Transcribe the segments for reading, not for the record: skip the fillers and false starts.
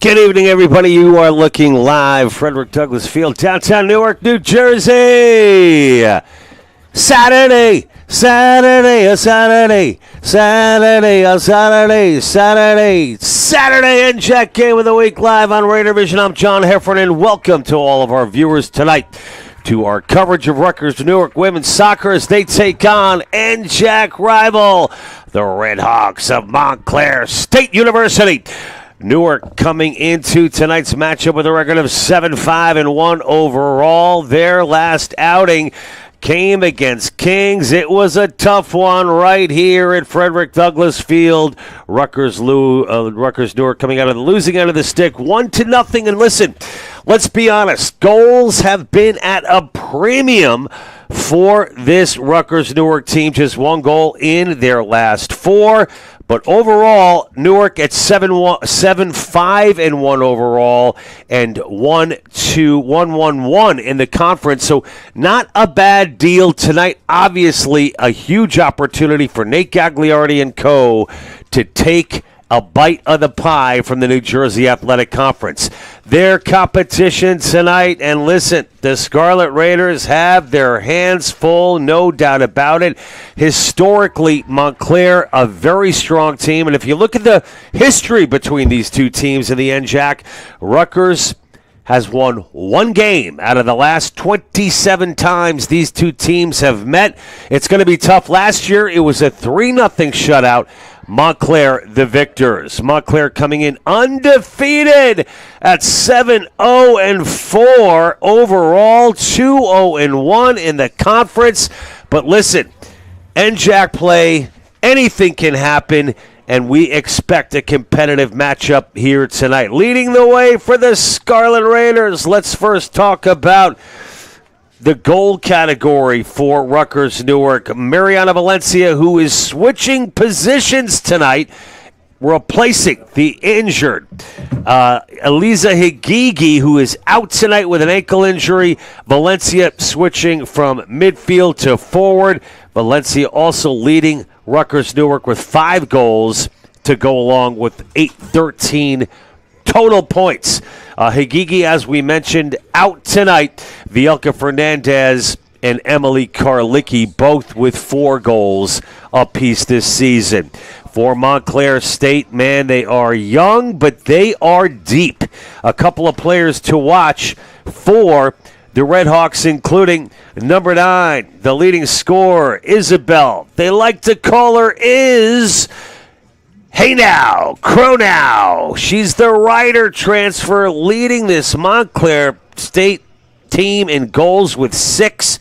Good evening, everybody. You are looking live. Frederick Douglass Field, downtown Newark, New Jersey. Saturday. Saturday, and Jack Game of the Week live on Raider Vision. I'm John Heffernan. Welcome to all of our viewers tonight to our coverage of Rutgers Newark women's soccer as they take on NJAC rival, the Red Hawks of Montclair State University. Newark coming into tonight's matchup with a record of 7-5-1 overall. Their last outing came against Kings. It was a tough one right here at Frederick Douglass Field. Rutgers Newark coming out of the losing end of the stick, 1-0. And listen, let's be honest, goals have been at a premium for this Rutgers Newark team. Just one goal in their last four. But overall, Newark at 7-5-1 overall and 1-1-1 in the conference. So not a bad deal tonight. Obviously, a huge opportunity for Nate Gagliardi and co. to take a bite of the pie from the New Jersey Athletic Conference. Their competition tonight, and listen, the Scarlet Raiders have their hands full, no doubt about it. Historically, Montclair, a very strong team, and if you look at the history between these two teams in the NJAC, Rutgers has won one game out of the last 27 times these two teams have met. It's going to be tough. Last year, it was a 3-0 shutout. Montclair, the victors. Montclair coming in undefeated at 7-0-4 overall, 2-0-1 in the conference. But listen, NJAC play, anything can happen, and we expect a competitive matchup here tonight. Leading the way for the Scarlet Raiders, let's first talk about the goal category for Rutgers Newark. Mariana Valencia, who is switching positions tonight, replacing the injured Eliza Higigi, who is out tonight with an ankle injury. Valencia switching from midfield to forward. Valencia also leading Rutgers Newark with 5 goals to go along with 8-13 total points. Higigi, as we mentioned, out tonight. Vielka Fernandez and Emily Karlicki, both with 4 goals apiece this season. For Montclair State, man, they are young, but they are deep. A couple of players to watch for the Red Hawks, including number 9, the leading scorer, Isabel. They like to call her Is. Hey now, Cronow. She's the Rider transfer leading this Montclair State team in goals with 6.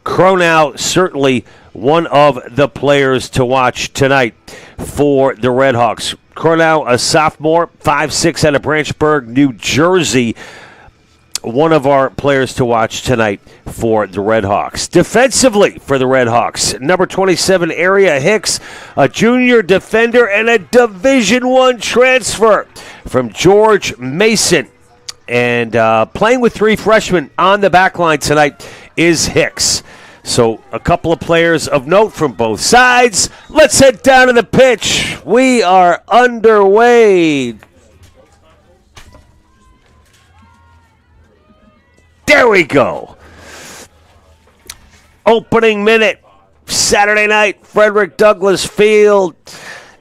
Cronow certainly one of the players to watch tonight for the Red Hawks. Cronow, a sophomore, 5'6", out of Branchburg, New Jersey. One of our players to watch tonight for the Red Hawks. Defensively for the Red Hawks, number 27, Aria Hicks, a junior defender and a Division I transfer from George Mason. And playing with 3 freshmen on the back line tonight is Hicks. So a couple of players of note from both sides. Let's head down to the pitch. We are underway. There we go. Opening minute, Saturday night, Frederick Douglass Field.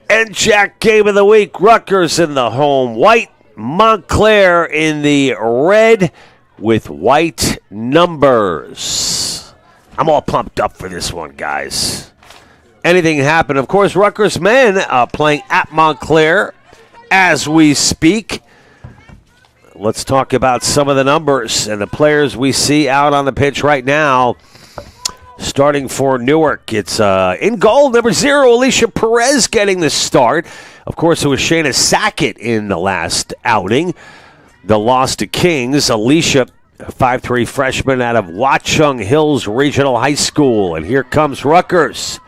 NJAC Game of the Week, Rutgers in the home white, Montclair in the red with white numbers. I'm all pumped up for this one, guys. Anything can happen. Of course, Rutgers men playing at Montclair as we speak. Let's talk about some of the numbers and the players we see out on the pitch right now. Starting for Newark, it's in goal, number 0, Alicia Perez getting the start. Of course, it was Shayna Sackett in the last outing. The loss to Kings. Alicia, a 5'3" freshman out of Watchung Hills Regional High School. And here comes Rutgers.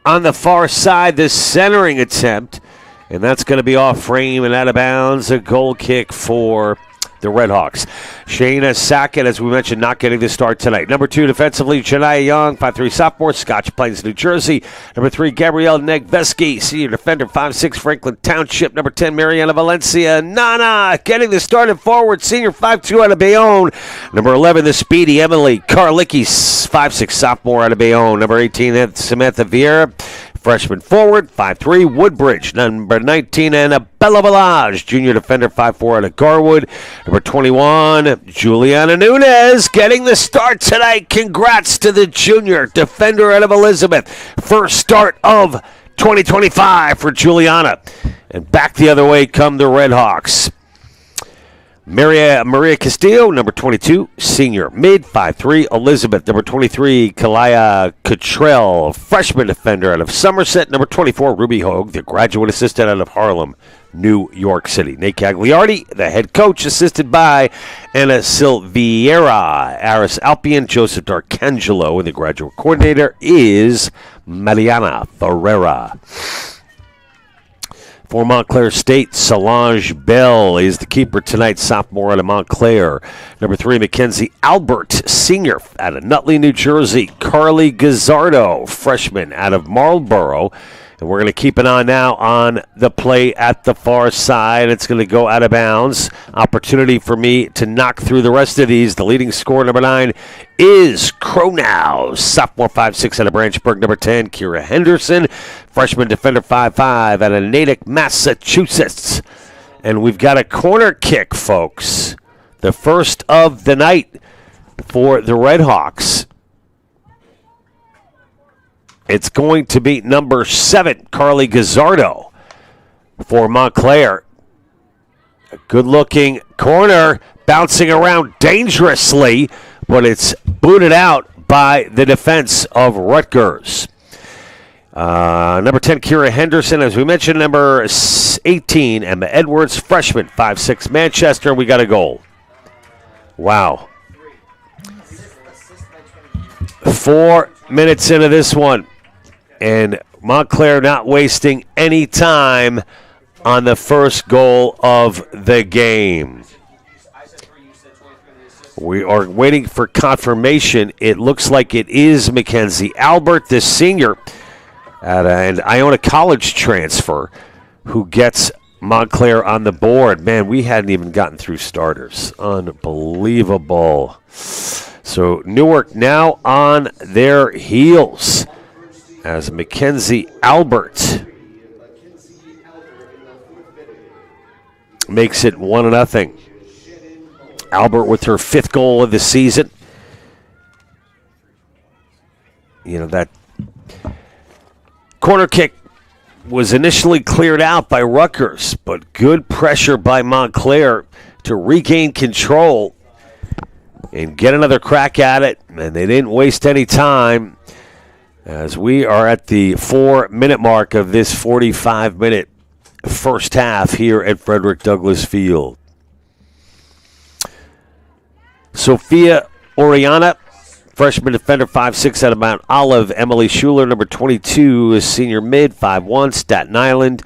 On the far side, the centering attempt. And that's going to be off frame and out of bounds. A goal kick for the Red Hawks. Shayna Sackett, as we mentioned, not getting the start tonight. Number 2, defensively, Shania Young, 5'3" sophomore, Scotch Plains, New Jersey. Number 3, Gabrielle Negveski, senior defender, 5'6", Franklin Township. Number 10, Mariana Valencia Nana, getting the start at forward, senior, 5'2", out of Bayonne. Number 11, the speedy Emily Karlicki, 5'6", sophomore, out of Bayonne. Number 18, Samantha Vieira, freshman forward, 5'3", Woodbridge. Number 19, Annabella Balage, junior defender, 5'4", out of Garwood. Number 21, Juliana Nunez, getting the start tonight. Congrats to the junior defender out of Elizabeth. First start of 2025 for Juliana. And back the other way come the Red Hawks. Maria Castillo, number 22, senior, mid, 5'3". Elizabeth, number 23, Kalaya Cottrell, freshman defender out of Somerset. Number 24, Ruby Hogue, the graduate assistant out of Harlem, New York City. Nate Cagliardi, the head coach, assisted by Anna Silveira, Aris Alpian, Joseph D'Arcangelo, and the graduate coordinator is Mariana Ferreira. For Montclair State, Solange Bell is the keeper tonight, sophomore out of Montclair. Number 3, Mackenzie Albert, senior out of Nutley, New Jersey. Carly Gazzardo, freshman out of Marlboro. And we're going to keep an eye now on the play at the far side. It's going to go out of bounds. Opportunity for me to knock through the rest of these. The leading scorer, number 9, is Cronow, sophomore, 5'6", out of Branchburg. Number 10, Kira Henderson, freshman defender, 5'5", out of Natick, Massachusetts. And we've got a corner kick, folks. The first of the night for the Red Hawks. It's going to be number 7, Carly Gazzardo for Montclair. A good-looking corner, bouncing around dangerously, but it's booted out by the defense of Rutgers. Number 10, Kira Henderson. As we mentioned, number 18, Emma Edwards, freshman, 5'6", Manchester. We got a goal. Wow. 4 minutes into this one. And Montclair not wasting any time on the first goal of the game. We are waiting for confirmation. It looks like it is Mackenzie Albert, the senior at an Iona College transfer, who gets Montclair on the board. Man, we hadn't even gotten through starters. Unbelievable. So Newark now on their heels as Mackenzie Albert makes it 1-0. Albert with her 5th goal of the season. You know, that corner kick was initially cleared out by Rutgers, but good pressure by Montclair to regain control and get another crack at it, and they didn't waste any time as we are at the 4-minute mark of this 45-minute first half here at Frederick Douglass Field. Sophia Oriana, freshman defender, 5'6", out of Mount Olive. Emily Schuler, number 22, is senior mid, 5'1", Staten Island.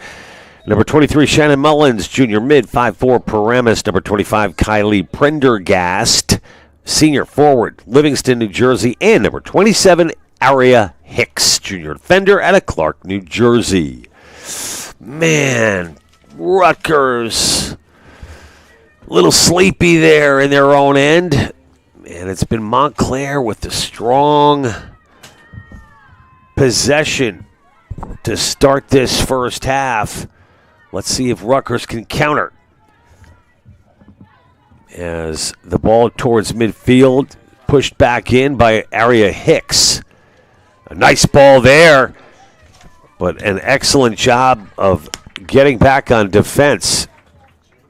Number 23, Shannon Mullins, junior mid, 5'4", Paramus. Number 25, Kylie Prendergast, senior forward, Livingston, New Jersey. And number 27, Aria Hicks, junior defender out of Clark, New Jersey. Man, Rutgers, a little sleepy there in their own end. And it's been Montclair with the strong possession to start this first half. Let's see if Rutgers can counter. As the ball towards midfield, pushed back in by Aria Hicks. A nice ball there, but an excellent job of getting back on defense.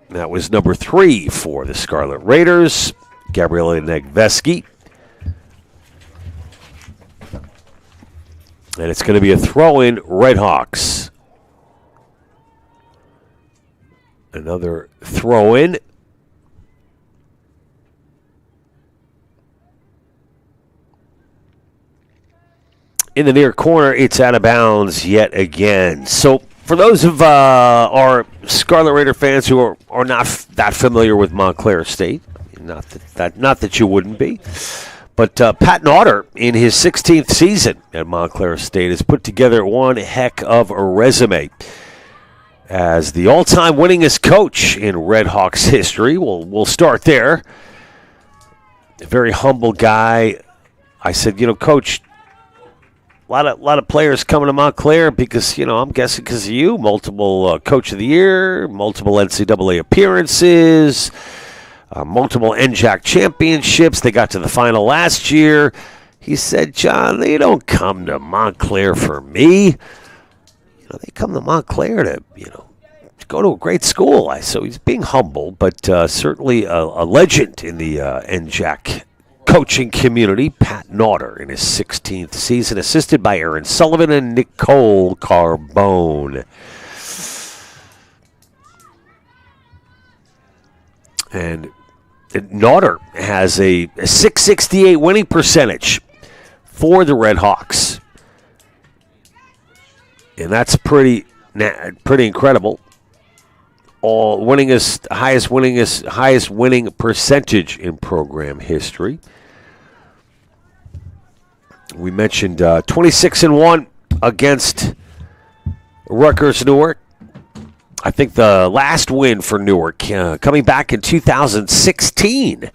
That was number 3 for the Scarlet Raiders, Gabriela Negveski. And it's going to be a throw-in, Red Hawks. Another throw-in. In the near corner, it's out of bounds yet again. So for those of our Scarlet Raider fans who are not that familiar with Montclair State, not that you wouldn't be, but Pat Naughter, in his 16th season at Montclair State, has put together one heck of a resume as the all-time winningest coach in Red Hawks history. We'll start there. A very humble guy. I said, Coach, a lot of players coming to Montclair because, I'm guessing because of you. Multiple Coach of the Year, multiple NCAA appearances, multiple NJAC championships. They got to the final last year. He said, John, they don't come to Montclair for me. They come to Montclair to go to a great school. So he's being humble, but certainly a legend in the NJAC coaching community. Pat Naughter in his 16th season, assisted by Aaron Sullivan and Nicole Carbone. And Naughter has a .668 winning percentage for the Red Hawks. And that's pretty incredible. Highest winning percentage in program history. We mentioned 26-1 against Rutgers Newark. I think the last win for Newark coming back in 2016.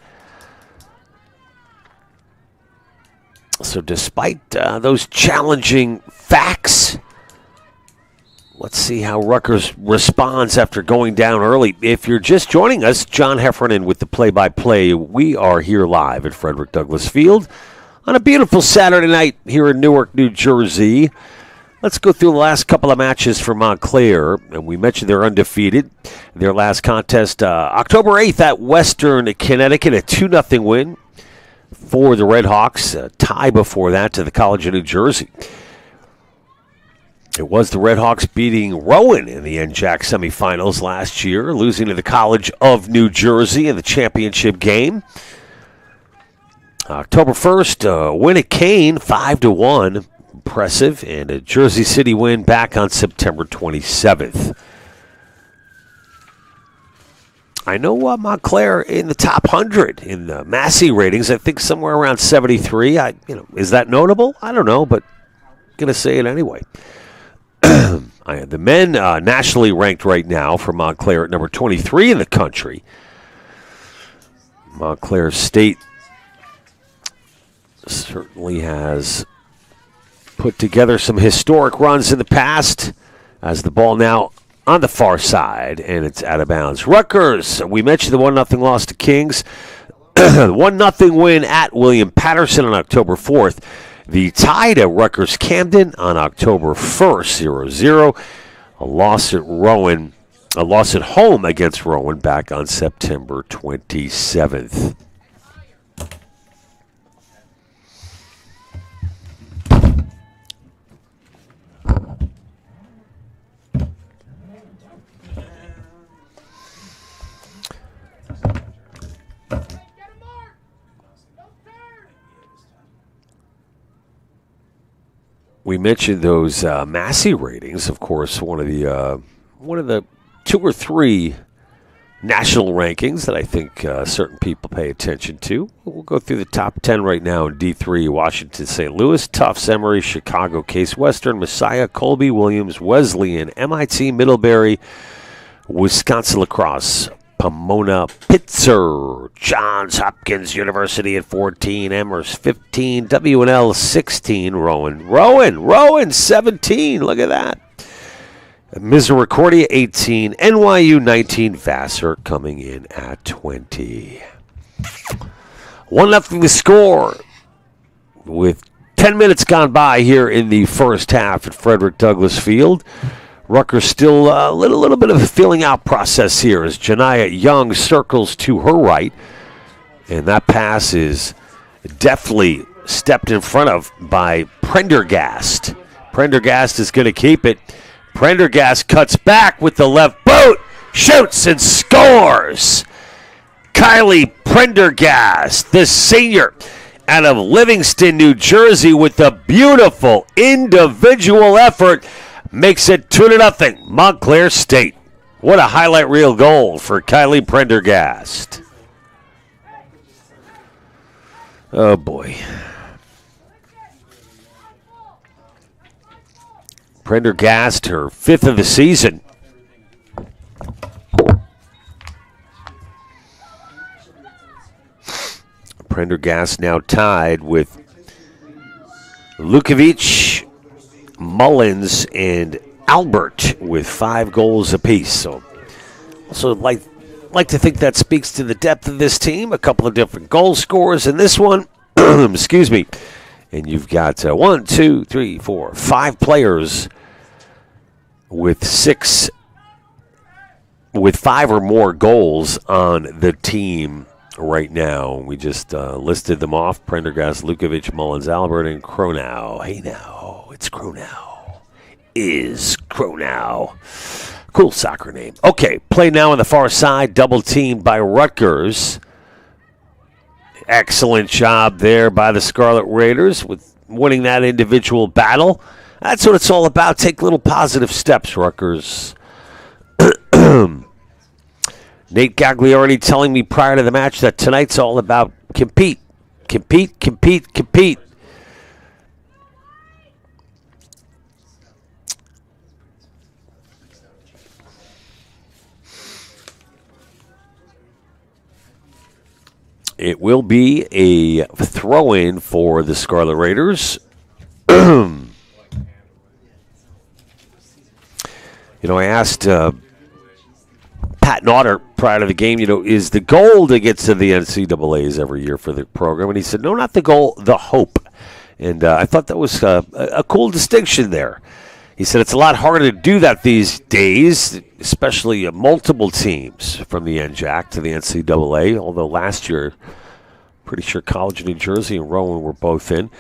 So despite those challenging facts, let's see how Rutgers responds after going down early. If you're just joining us, John Heffernan with the play-by-play. We are here live at Frederick Douglass Field on a beautiful Saturday night here in Newark, New Jersey. Let's go through the last couple of matches for Montclair. And we mentioned they're undefeated. Their last contest, October 8th at Western Connecticut, a 2-0 win for the Red Hawks. A tie before that to the College of New Jersey. It was the Red Hawks beating Rowan in the NJAC semifinals last year, losing to the College of New Jersey in the championship game. October 1st, win at Kane, 5-1. Impressive. And a Jersey City win back on September 27th. I know Montclair in the top 100 in the Massey ratings. I think somewhere around 73. Is that notable? I don't know, but I'm going to say it anyway. The men nationally ranked right now for Montclair at number 23 in the country. Montclair State certainly has put together some historic runs in the past as the ball now on the far side, and it's out of bounds. Rutgers, we mentioned the 1-0 loss to Kings. 1-0 win at William Patterson on October 4th. The tie to Rutgers Camden on October 1st, 0-0. A loss at home against Rowan back on September 27th. We mentioned those Massey ratings, of course, one of the 2 or 3 national rankings that I think certain people pay attention to. We'll go through the top 10 right now in D3: Washington, St. Louis, Tufts, Emory, Chicago, Case Western, Messiah, Colby, Williams, Wesleyan, MIT, Middlebury, Wisconsin La Crosse, Pomona, Pitzer, Johns Hopkins University at 14, Amherst 15, W&L 16, Rowan 17, look at that. Misericordia 18, NYU 19, Vassar coming in at 20. 1-0 the score with 10 minutes gone by here in the first half at Frederick Douglass Field. Rutgers still a little bit of a filling out process here as Janiyah Young circles to her right. And that pass is deftly stepped in front of by Prendergast. Prendergast is going to keep it. Prendergast cuts back with the left boot, shoots and scores. Kylie Prendergast, the senior out of Livingston, New Jersey, with a beautiful individual effort, makes it 2-0, Montclair State. What a highlight reel goal for Kylie Prendergast. Oh, boy. Prendergast, her 5th of the season. Prendergast now tied with Lukovic, Mullins, and Albert with 5 goals apiece. So, also like to think that speaks to the depth of this team. A couple of different goal scorers in this one. Excuse me. And you've got 5 players with 5 or more goals on the team right now. We just listed them off: Prendergast, Lukovic, Mullins, Albert, and Kronow. Hey now, it's Kronow. Is Kronow. Cool soccer name. Okay, play now on the far side, double teamed by Rutgers. Excellent job there by the Scarlet Raiders with winning that individual battle. That's what it's all about. Take little positive steps, Rutgers. Nate Gagliardi telling me prior to the match that tonight's all about compete. Compete, compete, compete. It will be a throw-in for the Scarlet Raiders. I asked Pat Naughter prior to the game, is the goal to get to the NCAAs every year for the program? And he said, no, not the goal, the hope. And I thought that was a cool distinction there. He said it's a lot harder to do that these days, especially multiple teams from the NJAC to the NCAA, although last year, pretty sure College of New Jersey and Rowan were both in.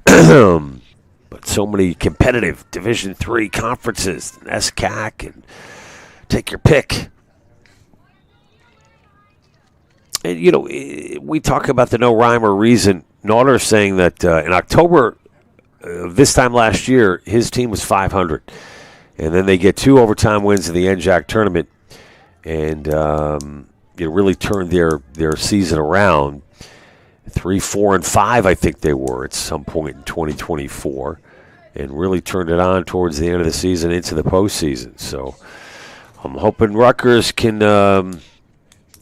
But so many competitive Division III conferences, SCAC, and take your pick. And, we talk about the no rhyme or reason. Naughter saying that in October this time last year, his team was 500. And then they get 2 overtime wins in the NJAC tournament and really turned their season around. 3, 4, and 5, I think they were at some point in 2024, and really turned it on towards the end of the season into the postseason. So I'm hoping Rutgers can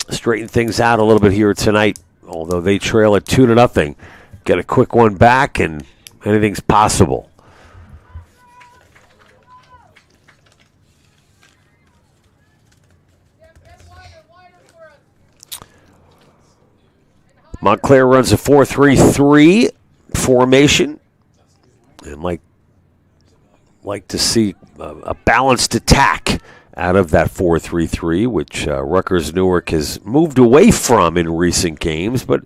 straighten things out a little bit here tonight, although they trail at 2-0. Get a quick one back, and anything's possible. Montclair runs a 4-3-3 formation, and like to see a balanced attack out of that 4-3-3, which Rutgers Newark has moved away from in recent games, but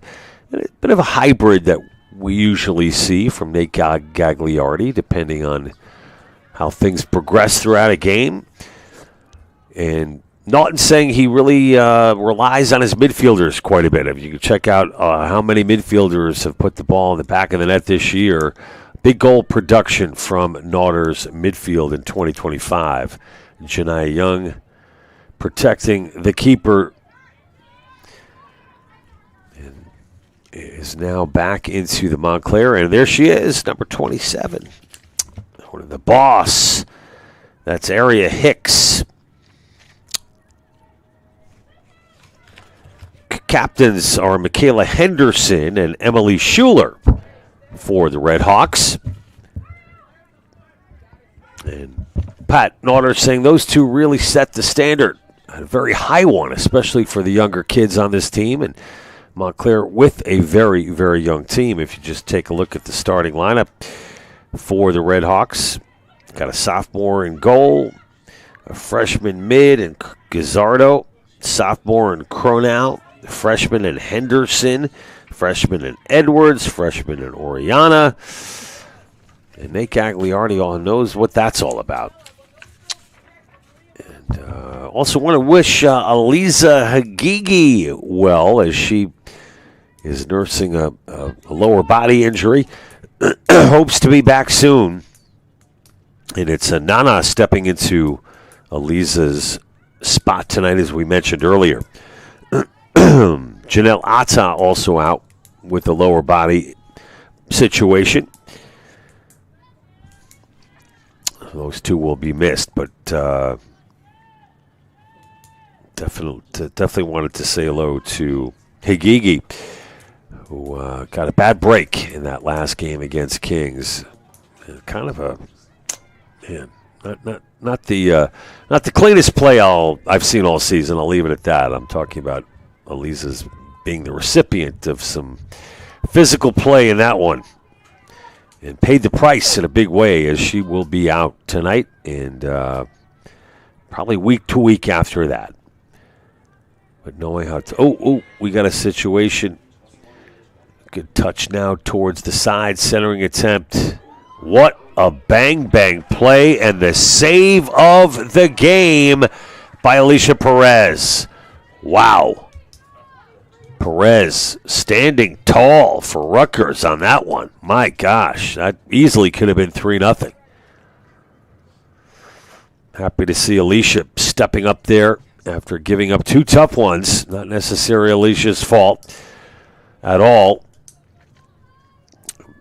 a bit of a hybrid that we usually see from Nate Gagliardi, depending on how things progress throughout a game. And Naughton saying he really relies on his midfielders quite a bit. If you can check out how many midfielders have put the ball in the back of the net this year, big goal production from Naughter's midfield in 2025. Janiyah Young protecting the keeper and is now back into the Montclair. And there she is, number 27. The boss. That's Aria Hicks. Captains are Michaela Henderson and Emily Schuler for the Red Hawks. And Pat Naughter saying those two really set the standard, a very high one, especially for the younger kids on this team. And Montclair with a very, very young team. If you just take a look at the starting lineup for the Red Hawks, got a sophomore in goal, a freshman mid in Gazzardo, sophomore in Kronow, freshman in Henderson, freshman in Edwards, freshman in Oriana. And Nate Gagliardi all knows what that's all about. And also want to wish Aliza Hagigi well, as she is nursing a lower body injury. Hopes to be back soon. And it's Nana stepping into Aliza's spot tonight, as we mentioned earlier. Janelle Atta also out with the lower body situation. Those two will be missed, but definitely wanted to say hello to Higigi, who got a bad break in that last game against Kings. Kind of a not the cleanest play I've seen all season. I'll leave it at that. I'm talking about Elisa's being the recipient of some physical play in that one, and paid the price in a big way, as she will be out tonight and probably week to week after that. But knowing how to... we got a situation. Good touch now towards the side, centering attempt. What a bang-bang play, and the save of the game by Alicia Perez. Wow. Perez standing tall for Rutgers on that one. My gosh, that easily could have been 3-0. Happy to see Alicia stepping up there after giving up two tough ones. Not necessarily Alicia's fault at all.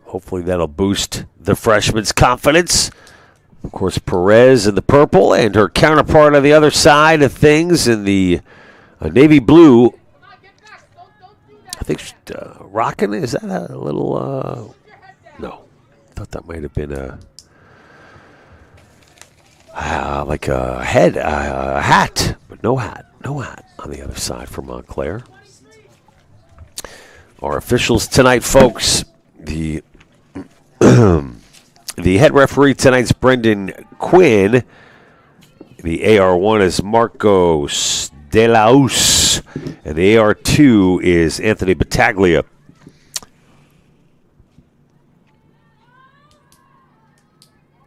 Hopefully that'll boost the freshman's confidence. Of course, Perez in the purple and her counterpart on the other side of things in the navy blue. I think rocking, is that a little, no. I thought that might have been like a hat, but no hat on the other side for Montclair. Our officials tonight, folks, the head referee tonight's Brendan Quinn. The AR1 is Marcos De La Us, and the AR2 is Anthony Battaglia.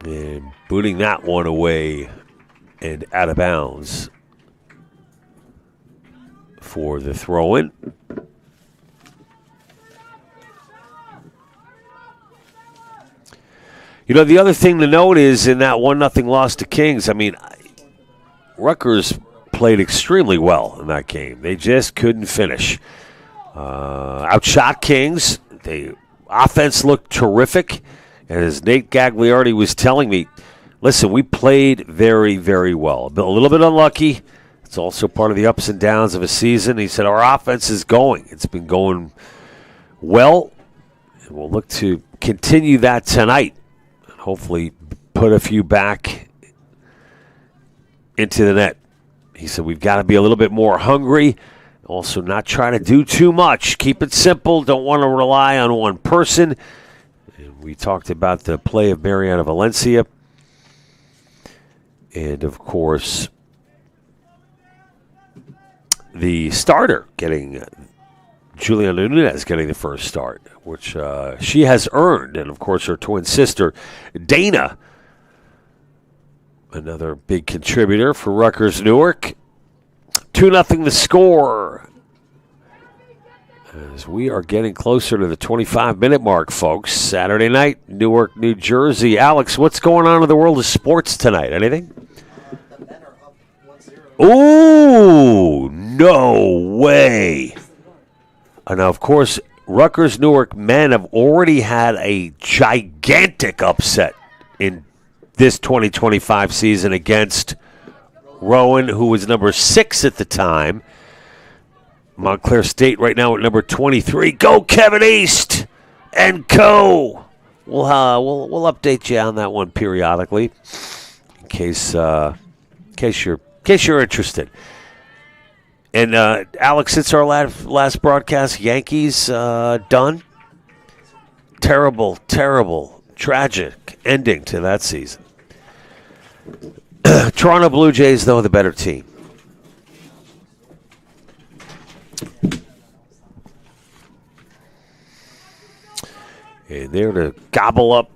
And booting that one away and out of bounds for the throw-in. You know, the other thing to note is in that 1-0 loss to Kings, I mean, Rutgers played extremely well in that game. They just couldn't finish. Outshot Kings. The offense looked terrific. And as Nate Gagliardi was telling me, listen, we played very, very well. A little bit unlucky. It's also part of the ups and downs of a season. He said our offense is going. It's been going well. And we'll look to continue that tonight. And hopefully put a few back into the net. He said we've got to be a little bit more hungry. Also not try to do too much. Keep it simple. Don't want to rely on one person. And we talked about the play of Mariana Valencia. And, of course, the starter getting Juliana Nunez getting the first start, which she has earned. And, of course, her twin sister, Dana, another big contributor for Rutgers Newark. 2-0 the score. As we are getting closer to the 25-minute mark, folks. Saturday night, Newark, New Jersey. Alex, what's going on in the world of sports tonight? Anything? The men are up 1-0. Ooh, no way. Now, of course, Rutgers Newark men have already had a gigantic upset in this 2025 season against Rowan, who was number 6 at the time. Montclair State right now at number 23. Go Kevin East and co. We'll update you on that one periodically, in case you're interested. And Alex, since our last broadcast, Yankees done. Terrible, tragic ending to that season. Toronto Blue Jays, though, the better team. And there to gobble up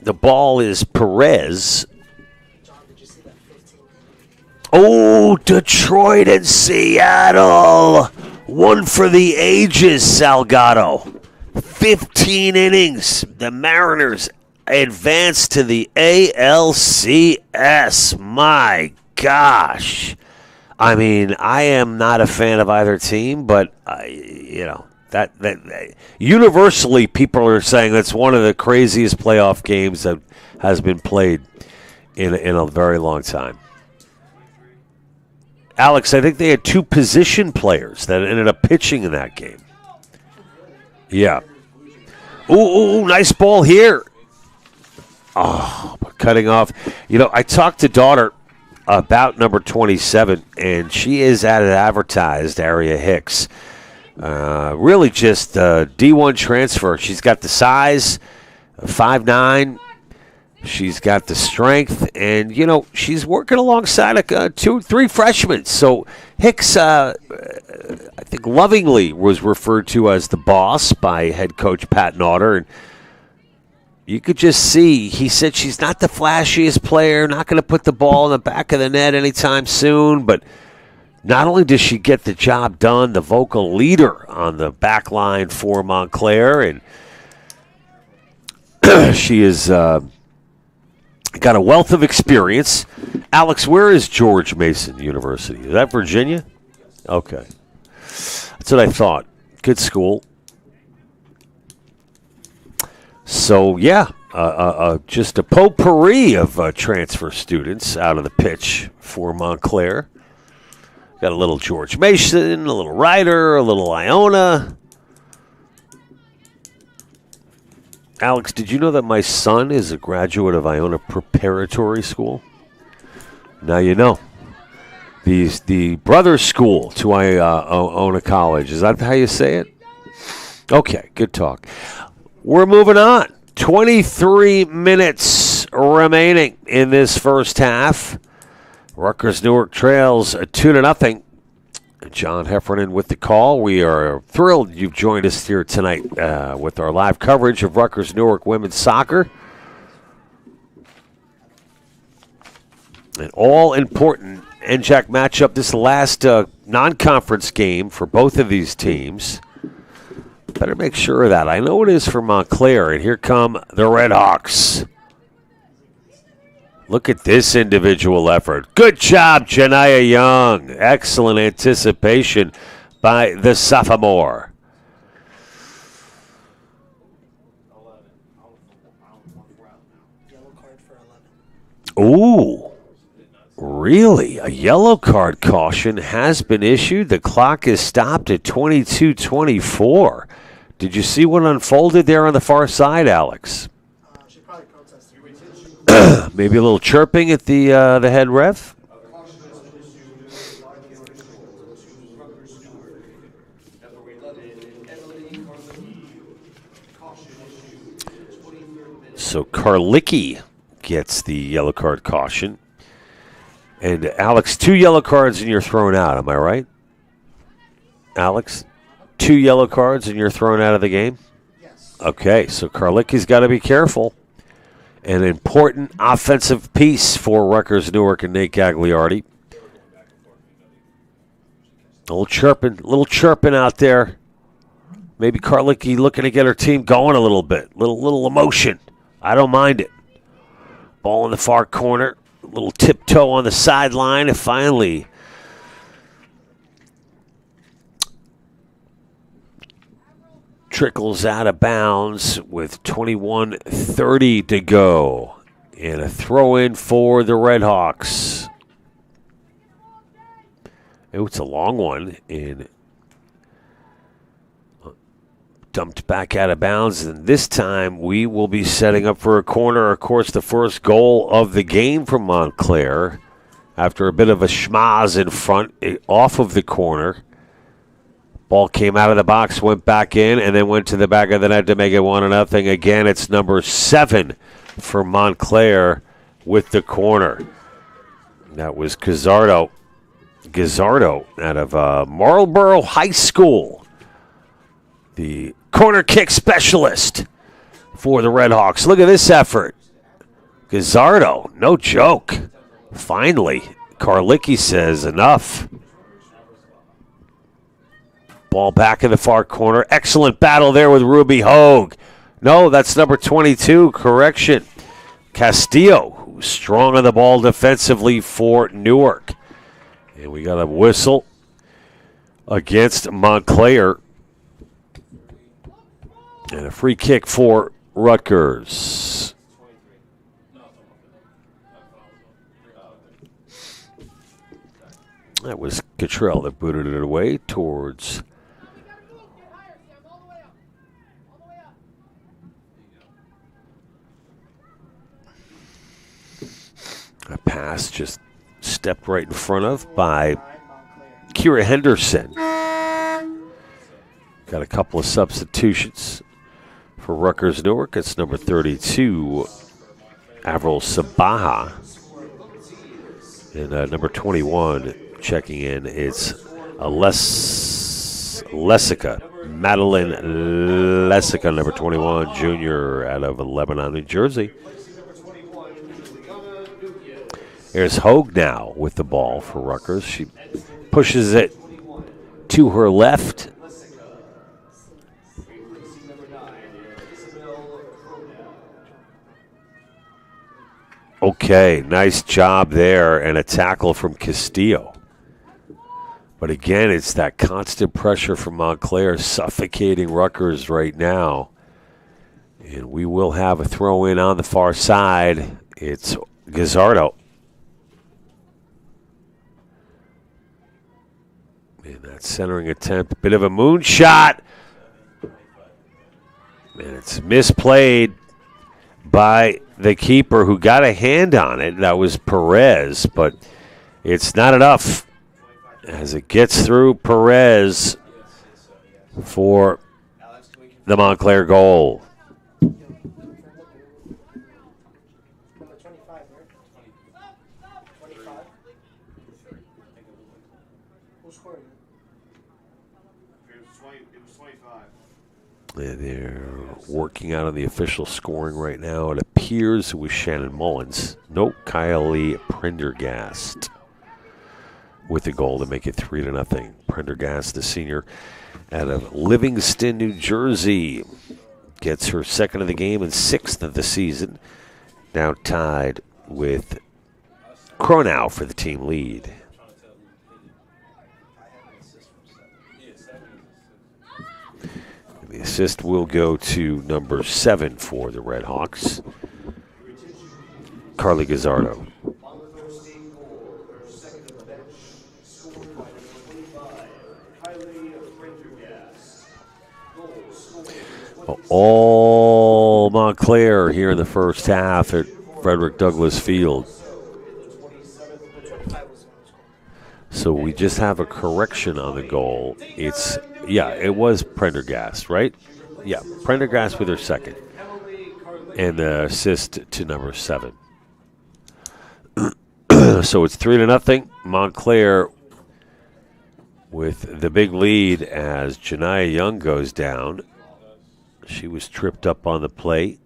the ball is Perez. John, did you see that 15? Oh, Detroit and Seattle. One for the ages, Salgado. 15 innings. The Mariners advance to the ALCS. My gosh. I mean, I am not a fan of either team, but that universally people are saying that's one of the craziest playoff games that has been played in a very long time. Alex, I think they had 2 position players that ended up pitching in that game. Yeah. Ooh, nice ball here. Oh, cutting off. I talked to daughter about number 27, and she is at an advertised Aria Hicks. Really just a D1 transfer. She's got the size, 5'9". She's got the strength, and, she's working alongside 2-3 freshmen. So Hicks, I think lovingly was referred to as the boss by head coach Pat Naughter. And you could just see, he said she's not the flashiest player, not going to put the ball in the back of the net anytime soon, but not only does she get the job done, the vocal leader on the back line for Montclair, and she is got a wealth of experience. Alex, where is George Mason University? Is that Virginia? Okay. That's what I thought. Good school. So, yeah, just a potpourri of transfer students out of the pitch for Montclair. Got a little George Mason, a little Ryder, a little Iona. Alex, did you know that my son is a graduate of Iona Preparatory School? Now you know. The brother school to Iona College. Is that how you say it? Okay, good talk. We're moving on. 23 minutes remaining in this first half. Rutgers Newark trails 2-0. John Heffernan with the call. We are thrilled you've joined us here tonight with our live coverage of Rutgers Newark women's soccer. An all-important NJAC matchup. This last non-conference game for both of these teams. Better make sure of that. I know it is for Montclair, and here come the Red Hawks. Look at this individual effort. Good job, Janiyah Young. Excellent anticipation by the sophomore. Yellow card for 11. Ooh, really? A yellow card caution has been issued. The clock is stopped at 22:24. Did you see what unfolded there on the far side, Alex? She probably protested. Maybe a little chirping at the head ref. So Karlicki gets the yellow card caution. And Alex, 2 yellow cards and you're thrown out. Am I right? Alex, 2 yellow cards and you're thrown out of the game? Yes. Okay, so Karlicki's got to be careful. An important offensive piece for Rutgers Newark and Nate Gagliardi. A little chirping out there. Maybe Karlicki looking to get her team going a little bit. Little emotion. I don't mind it. Ball in the far corner. A little tiptoe on the sideline. And finally, trickles out of bounds with 21:30 to go. And a throw in for the Red Hawks. Oh, it's a long one. And dumped back out of bounds. And this time we will be setting up for a corner. Of course, the first goal of the game from Montclair. After a bit of a schmaz in front, off of the corner. Ball came out of the box, went back in, and then went to the back of the net to make it 1-0. Again, it's number 7 for Montclair with the corner. That was Gazzardo out of Marlboro High School. The corner kick specialist for the Red Hawks. Look at this effort. Gazzardo, no joke. Finally, Karlicki says enough. Ball back in the far corner. Excellent battle there with Ruby Hogue. No, that's number 22. Correction. Castillo, who's strong on the ball defensively for Newark. And we got a whistle against Montclair. And a free kick for Rutgers. That was Cottrell that booted it away towards a pass just stepped right in front of by Kira Henderson. Got a couple of substitutions for Rutgers Newark. It's number 32, Avril Sabaha. And number 21 checking in, it's Lessica. Madeline Lessica, number 21, junior out of Lebanon, New Jersey. There's Hogue now with the ball for Rutgers. She pushes it to her left. Okay, nice job there, and a tackle from Castillo. But again, it's that constant pressure from Montclair suffocating Rutgers right now. And we will have a throw in on the far side. It's Gazzardo. And that centering attempt, bit of a moonshot. And it's misplayed by the keeper who got a hand on it. That was Perez, but it's not enough as it gets through Perez for the Montclair goal. They're working out on the official scoring right now. It appears it was Shannon Mullins. Nope, Kylie Prendergast with the goal to make it 3-0. Prendergast, the senior out of Livingston, New Jersey, gets her second of the game and sixth of the season. Now tied with Cronau for the team lead. The assist will go to number 7 for the Red Hawks, Carly Gazzardo. All Montclair here in the first half at Frederick Douglass Field. So we just have a correction on the goal. It was Prendergast, right? Yeah, Prendergast with her second. And the assist to number 7. So it's 3-0. Montclair with the big lead as Janiyah Young goes down. She was tripped up on the play.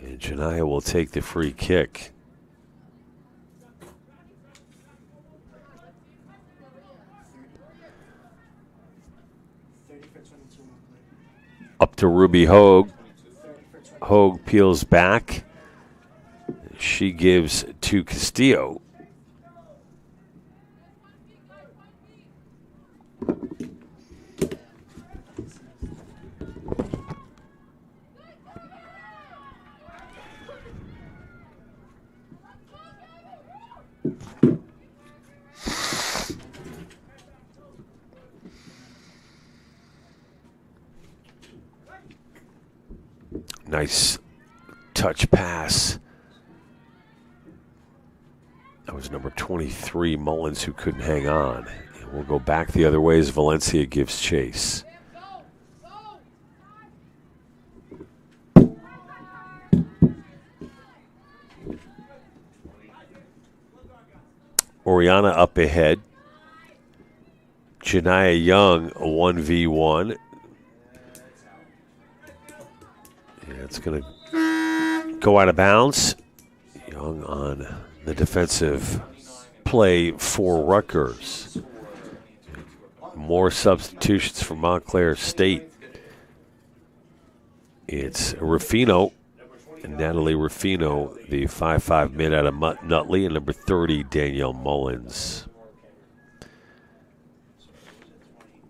And Janiyah will take the free kick. Up to Ruby Hogue. Hogue peels back. She gives to Castillo. Nice touch pass. That was number 23, Mullins, who couldn't hang on. And we'll go back the other way as Valencia gives chase. Oriana up ahead. Janiyah Young, a 1v1. Yeah, it's going to go out of bounds. Young on the defensive play for Rutgers. More substitutions for Montclair State. It's Ruffino, Natalie Ruffino, the 5'5" mid out of Nutley, and number 30, Danielle Mullins.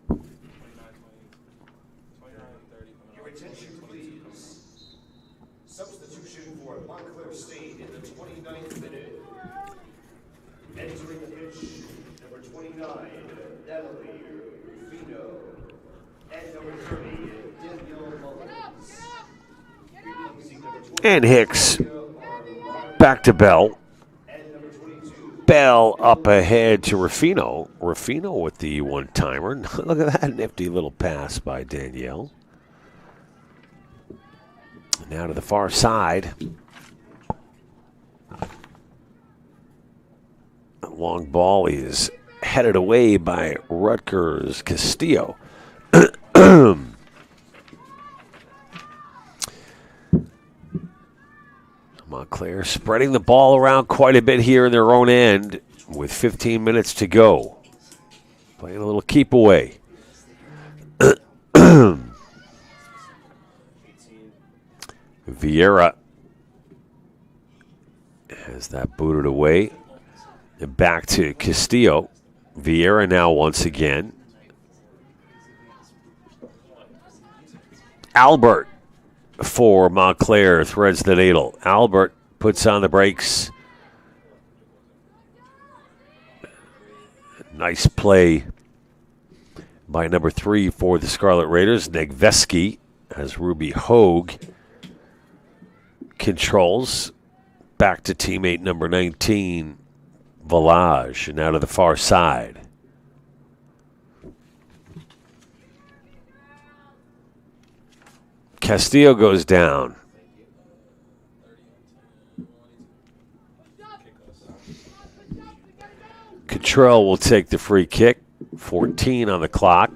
Your attention, please. Substitution for Montclair State in the 29th minute. Entering the pitch, number 29, Natalie Ruffino, and number 30, Danielle Mullins. And Hicks back to Bell. Bell up ahead to Ruffino. Ruffino with the one-timer. Look at that nifty little pass by Danielle. Now to the far side. The long ball is headed away by Rutgers Castillo. Montclair spreading the ball around quite a bit here in their own end with 15 minutes to go. Playing a little keep away. Vieira has that booted away. And back to Castillo. Vieira now once again. Albert for Montclair threads the needle. Albert puts on the brakes. Nice play by number 3 for the Scarlet Raiders. Negveski as Ruby Hogue controls. Back to teammate number 19, Village, and now to the far side. Castillo goes down. Cottrell will take the free kick. 14 on the clock.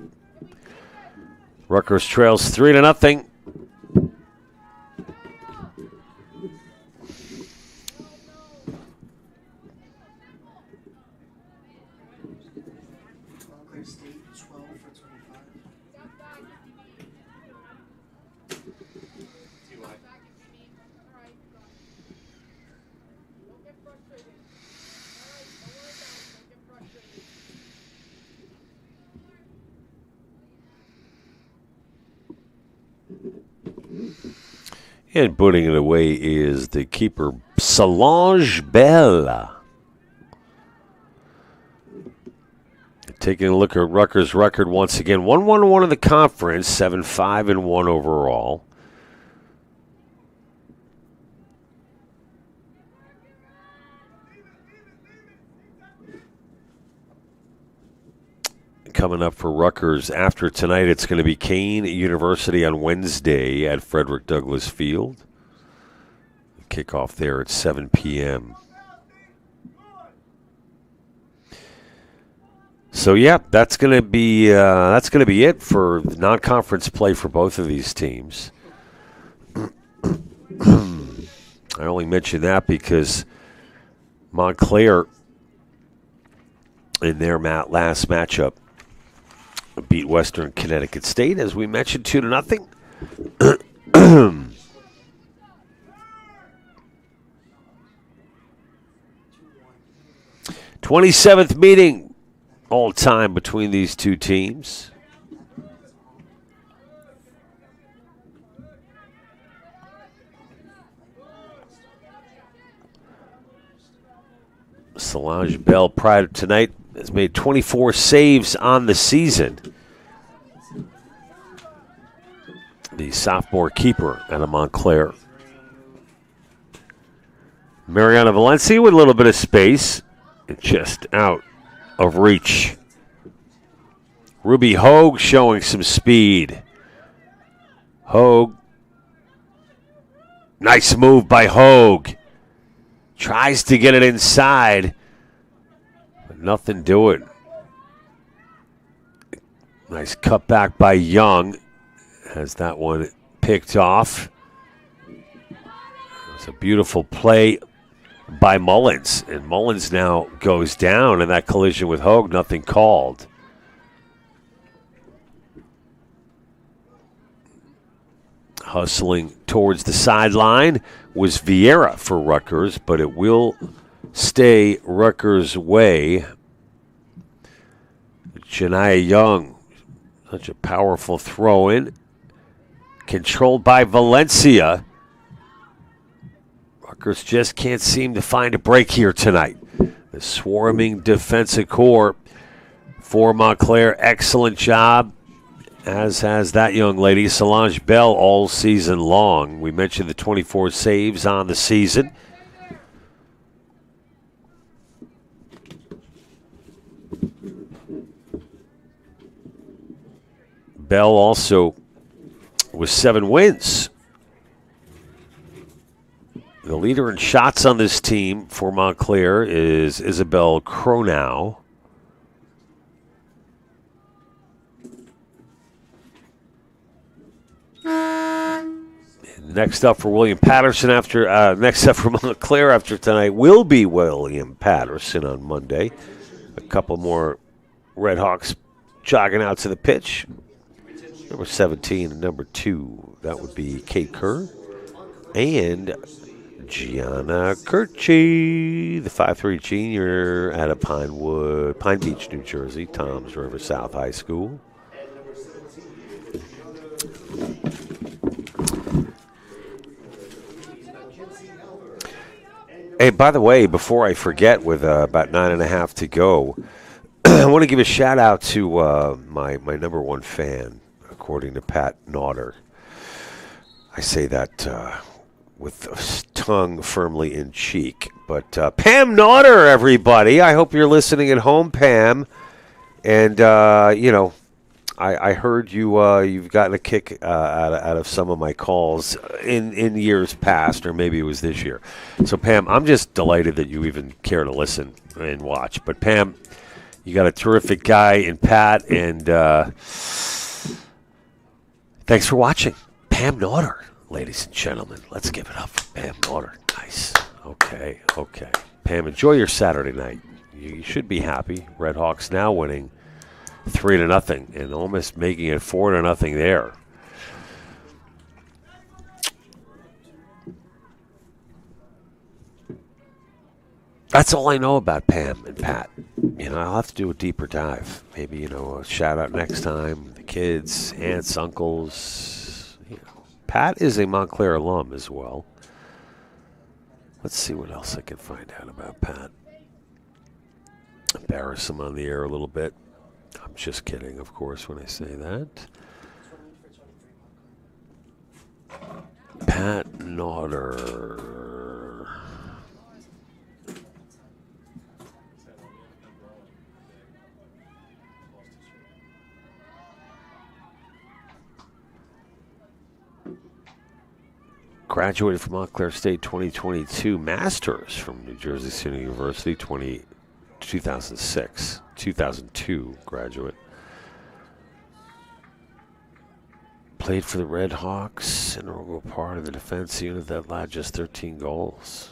Rutgers trails 3-0. Montclair State 12 for 25. And putting it away is the keeper, Solange Bell. Taking a look at Rutgers' record once again. 1-1-1 in the conference, 7-5-1 overall. Coming up for Rutgers after tonight, it's going to be Kane University on Wednesday at Frederick Douglass Field. Kickoff there at 7 p.m. So yeah, that's going to be it for non-conference play for both of these teams. I only mention that because Montclair in their last matchup beat Western Connecticut State, as we mentioned, 2-0. 27th meeting all time between these two teams. Solange Bell, prior to tonight, has made 24 saves on the season. The sophomore keeper out of Montclair. Mariana Valencia with a little bit of space. Just out of reach. Ruby Hogue showing some speed. Hogue. Nice move by Hogue. Tries to get it inside. But nothing doing. Nice cutback by Young. Has that one picked off. It's a beautiful play by Mullins. And Mullins now goes down in that collision with Hogue. Nothing called. Hustling towards the sideline was Vieira for Rutgers, but it will stay Rutgers' way. Janiyah Young, such a powerful throw-in. Controlled by Valencia. Rutgers just can't seem to find a break here tonight. The swarming defensive core for Montclair, excellent job, as has that young lady, Solange Bell, all season long. We mentioned the 24 saves on the season. Bell also with 7 wins. The leader in shots on this team for Montclair is Isabel Cronau. Next up for William Patterson next up for Montclair after tonight will be William Patterson on Monday. A couple more Red Hawks jogging out to the pitch. Number 17 and number 2, that would be Kate Kerr. And Gianna Kirchie, the 5'3" junior out of Pine Beach, New Jersey, Toms River South High School. Hey, by the way, before I forget, with about 9.5 to go, I want to give a shout out to my number one fan, according to Pat Naughter. I say that with a tongue firmly in cheek. But Pam Naughter, everybody. I hope you're listening at home, Pam. And, I heard you've gotten a kick out of some of my calls in years past, or maybe it was this year. So, Pam, I'm just delighted that you even care to listen and watch. But, Pam, you got a terrific guy in Pat, and thanks for watching. Pam Naughter, ladies and gentlemen. Let's give it up for Pam Naughter. Nice. Okay. Pam, enjoy your Saturday night. You should be happy. Red Hawks now winning 3-0 and almost making it 4-0 there. That's all I know about Pam and Pat. I'll have to do a deeper dive. Maybe, a shout out next time. The kids, aunts, uncles. Pat is a Montclair alum as well. Let's see what else I can find out about Pat. Embarrass him on the air a little bit. I'm just kidding, of course, when I say that. Pat Naughter. Graduated from Montclair State 2022. Masters from New Jersey City University 2006. 2002 graduate. Played for the Red Hawks, integral part of the defense unit that allowed just 13 goals.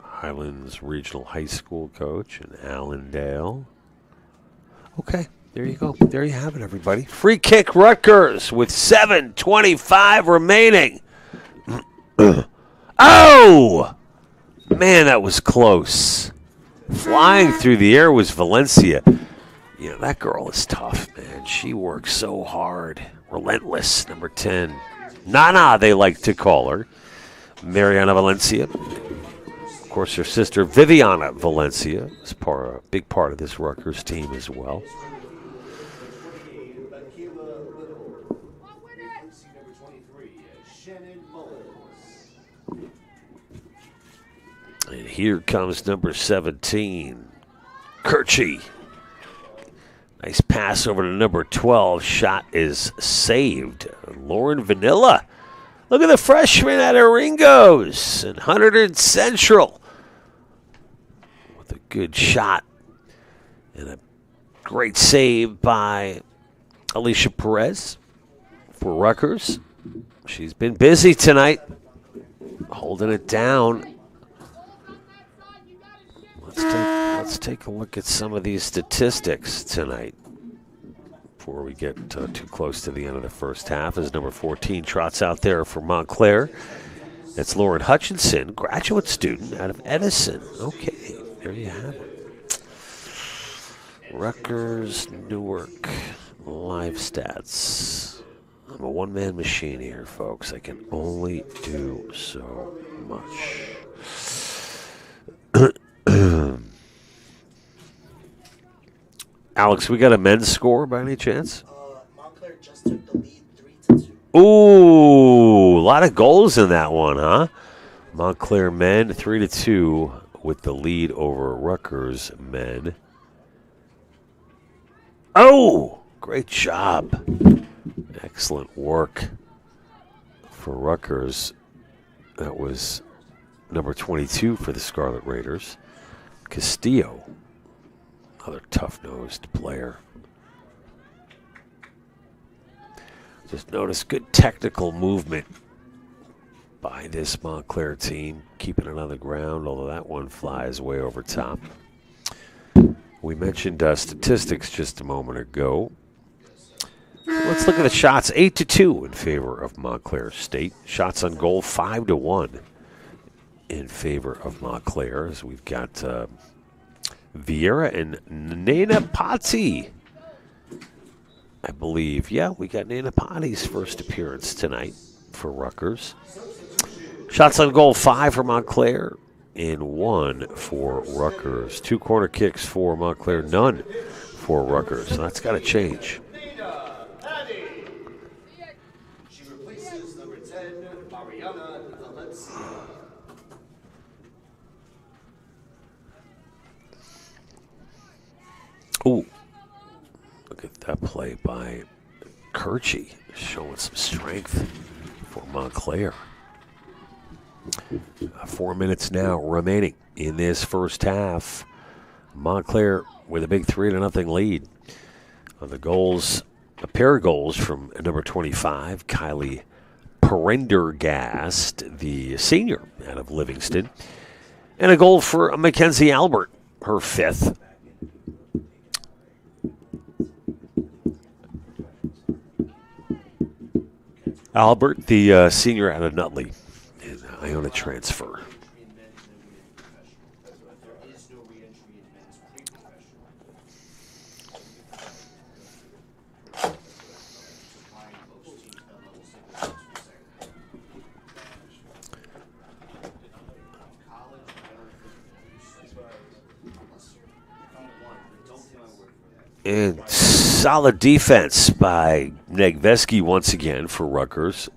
Highlands Regional High School coach in Allendale. Okay, there you go. There you have it, everybody. Free kick Rutgers with 7:25 remaining. Oh! Man, that was close. Flying through the air was Valencia. That girl is tough, man. She works so hard. Relentless, number 10. Nana, they like to call her. Mariana Valencia. Of course, her sister Viviana Valencia is a big part of this Rutgers team as well. And here comes number 17, Kirchie. Nice pass over to number 12. Shot is saved. Lauren Vanilla. Look at the freshman at Ringos and Hunterdon Central. With a good shot. And a great save by Alicia Perez for Rutgers. She's been busy tonight, holding it down. Let's take a look at some of these statistics tonight before we get too close to the end of the first half, as number 14 trots out there for Montclair. That's Lauren Hutchinson, graduate student out of Edison. Okay, there you have it. Rutgers, Newark, live stats. I'm a one-man machine here, folks. I can only do so much. Alex, we got a men's score by any chance? Montclair just took the lead 3-2. Ooh, a lot of goals in that one, huh? Montclair men 3-2 with the lead over Rutgers men. Oh, great job. Excellent work for Rutgers. That was number 22 for the Scarlet Raiders. Castillo, another tough-nosed player. Just notice good technical movement by this Montclair team, keeping it on the ground, although that one flies way over top. We mentioned statistics just a moment ago. Let's look at the shots. 8-2 in favor of Montclair State. Shots on goal 5-1 in favor of Montclair, as we've got Vieira and Nena Patti. I believe, yeah, we got Nena Patti's first appearance tonight for Rutgers. Shots on goal 5 for Montclair and 1 for Rutgers. 2 corner kicks for Montclair, none for Rutgers. So that's got to change. She replaces number 10, Ariana Valencia. Ooh, look at that play by Kirchie, showing some strength for Montclair. 4 minutes now remaining in this first half. Montclair with a big 3-0 lead. On the goals, a pair of goals from number 25, Kylie Prendergast, the senior out of Livingston. And a goal for Mackenzie Albert, her 5th. Albert, the senior out of Nutley, in Iona transfer. And solid defense by Negveski once again for Rutgers.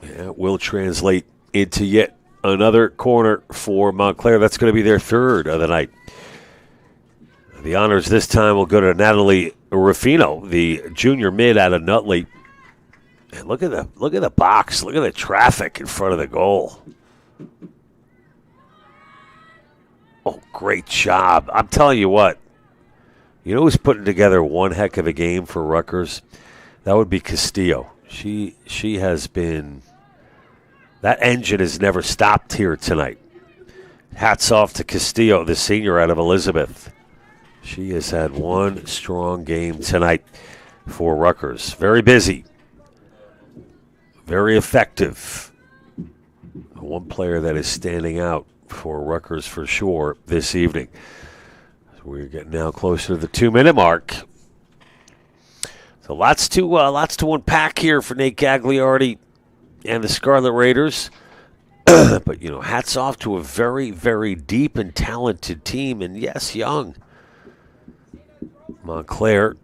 Yeah, will translate into yet another corner for Montclair. That's going to be their 3rd of the night. The honors this time will go to Natalie Ruffino, the junior mid out of Nutley. And look at the box. Look at the traffic in front of the goal. Oh, great job. I'm telling you what. You know who's putting together one heck of a game for Rutgers? That would be Castillo. She has been... That engine has never stopped here tonight. Hats off to Castillo, the senior out of Elizabeth. She has had one strong game tonight for Rutgers. Very busy. Very effective. One player that is standing out for Rutgers for sure this evening. We're getting now closer to the 2-minute mark. So lots to unpack here for Nate Gagliardi and the Scarlet Raiders. But, you know, hats off to a very, very deep and talented team. And, yes, young. Montclair,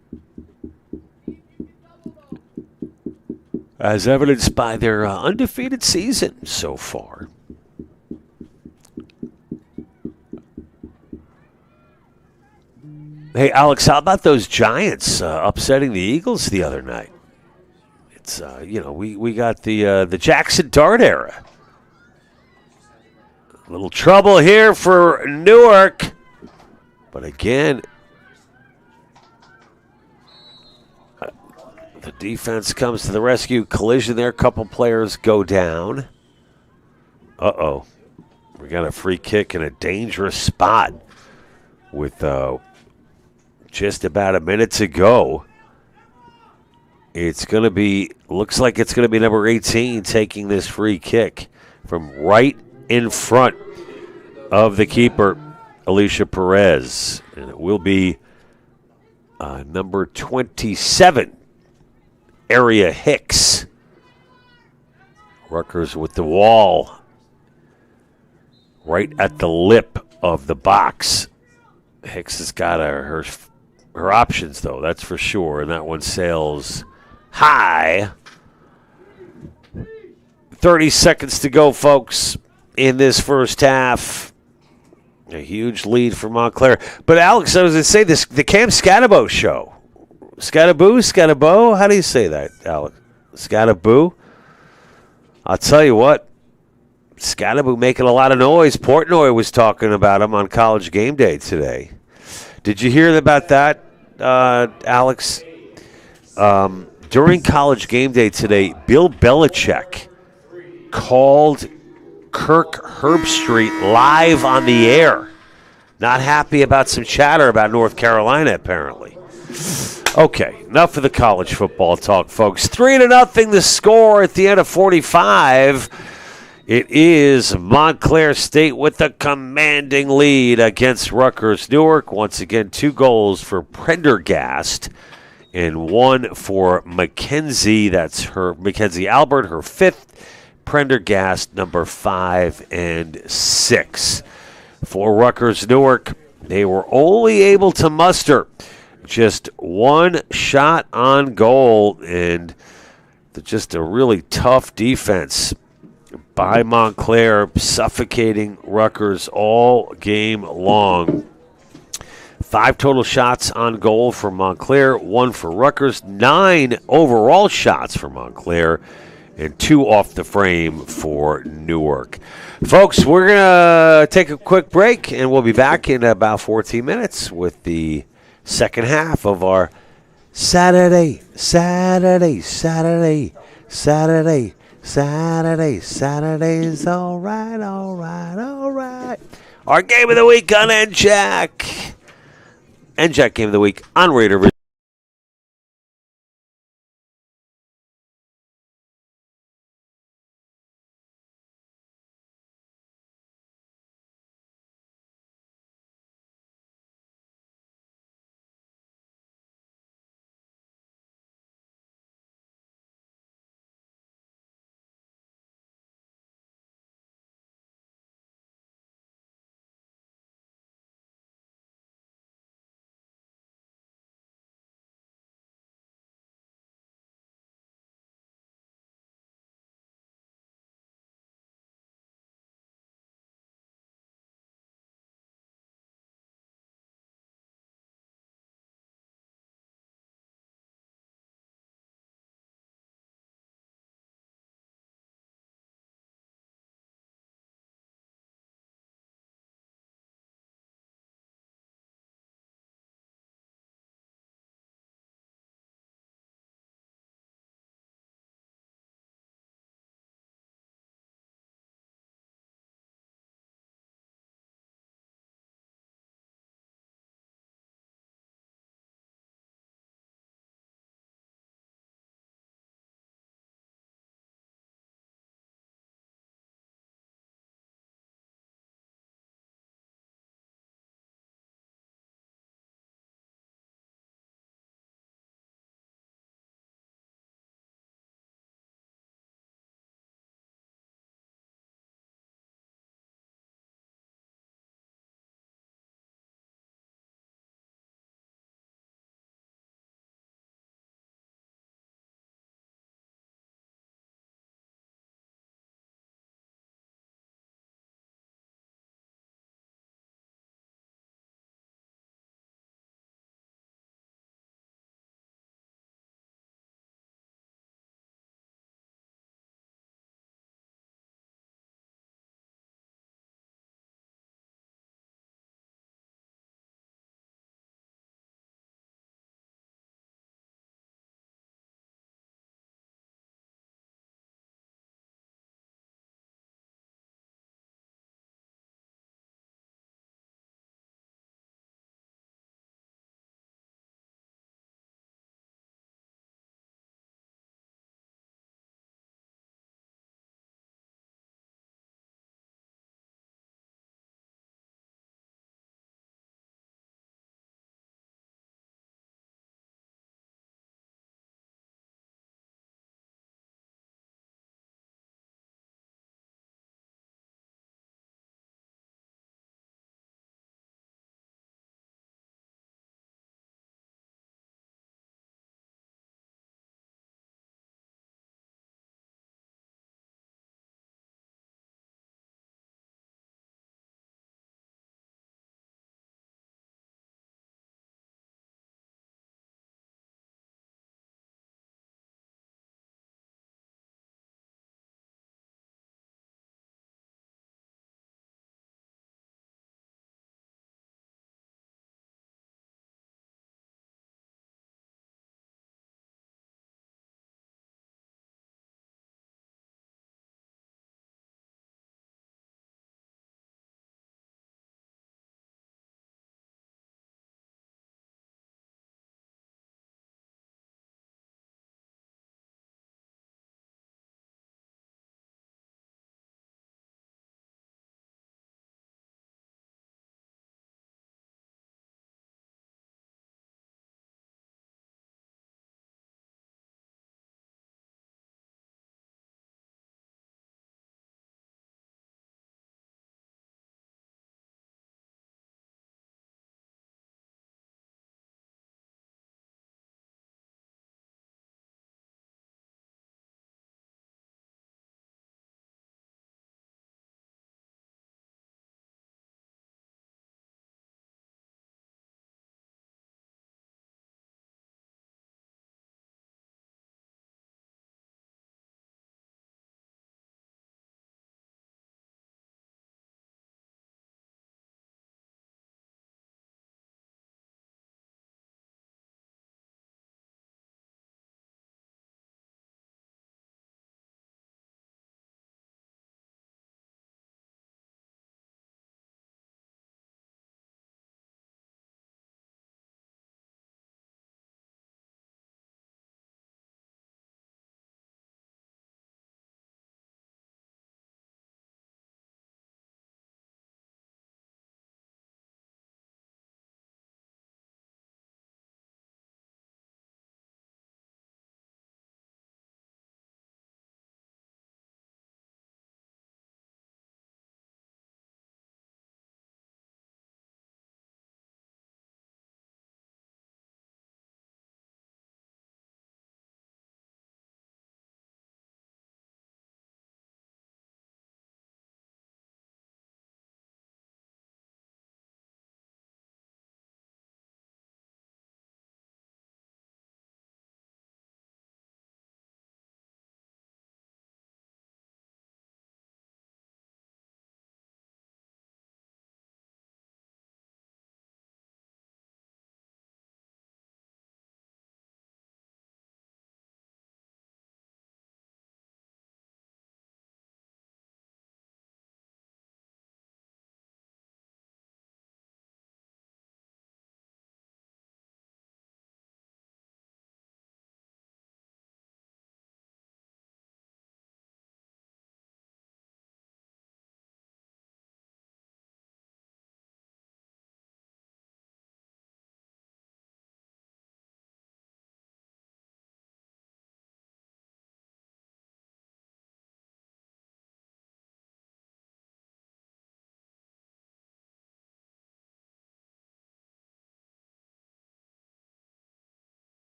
as evidenced by their undefeated season so far. Hey, Alex, how about those Giants upsetting the Eagles the other night? It's, we got the Jackson Dart era. A little trouble here for Newark. But again, the defense comes to the rescue. Collision there. A couple players go down. Uh-oh. We got a free kick in a dangerous spot with just about a minute to go. It's going to be, looks like it's going to be number 18 taking this free kick from right in front of the keeper, Alicia Perez. And it will be number 27, Area Hicks. Rutgers with the wall right at the lip of the box. Hicks has got her options, though, that's for sure. And that one sails high. 30 seconds to go, folks, in this first half. A huge lead for Montclair. But, Alex, I was going to say this, the Cam Scatabo show. Scatabo? How do you say that, Alex? Scatabo? I'll tell you what. Scatabo making a lot of noise. Portnoy was talking about him on College Game Day today. Did you hear about that, Alex? During College Game Day today, Bill Belichick called Kirk Herbstreit live on the air. Not happy about some chatter about North Carolina, apparently. Okay, enough of the college football talk, folks. 3-0 the score at the end of 45. It is Montclair State with a commanding lead against Rutgers Newark. Once again, 2 goals for Prendergast and 1 for Mackenzie. That's Mackenzie Albert, her 5th. Prendergast, number 5 and 6. For Rutgers Newark, they were only able to muster just 1 shot on goal, and just a really tough defense by Montclair, suffocating Rutgers all game long. 5 total shots on goal for Montclair, 1 for Rutgers, 9 overall shots for Montclair, and 2 off the frame for Newark. Folks, we're going to take a quick break, and we'll be back in about 14 minutes with the second half of our Saturday. Saturday's all right. Our game of the week on NJAC. NJAC game of the week on Raider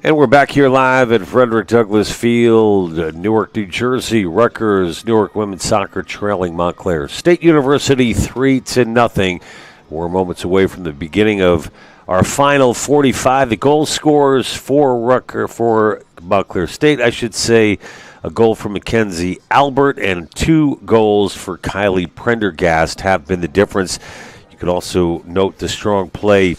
And we're back here live at Frederick Douglass Field, Newark, New Jersey. Rutgers, Newark women's soccer trailing Montclair State University 3-0. We're moments away from the beginning of our final 45. The goal scorers for Montclair State, I should say, a goal for Mackenzie Albert and 2 goals for Kylie Prendergast have been the difference. You can also note the strong play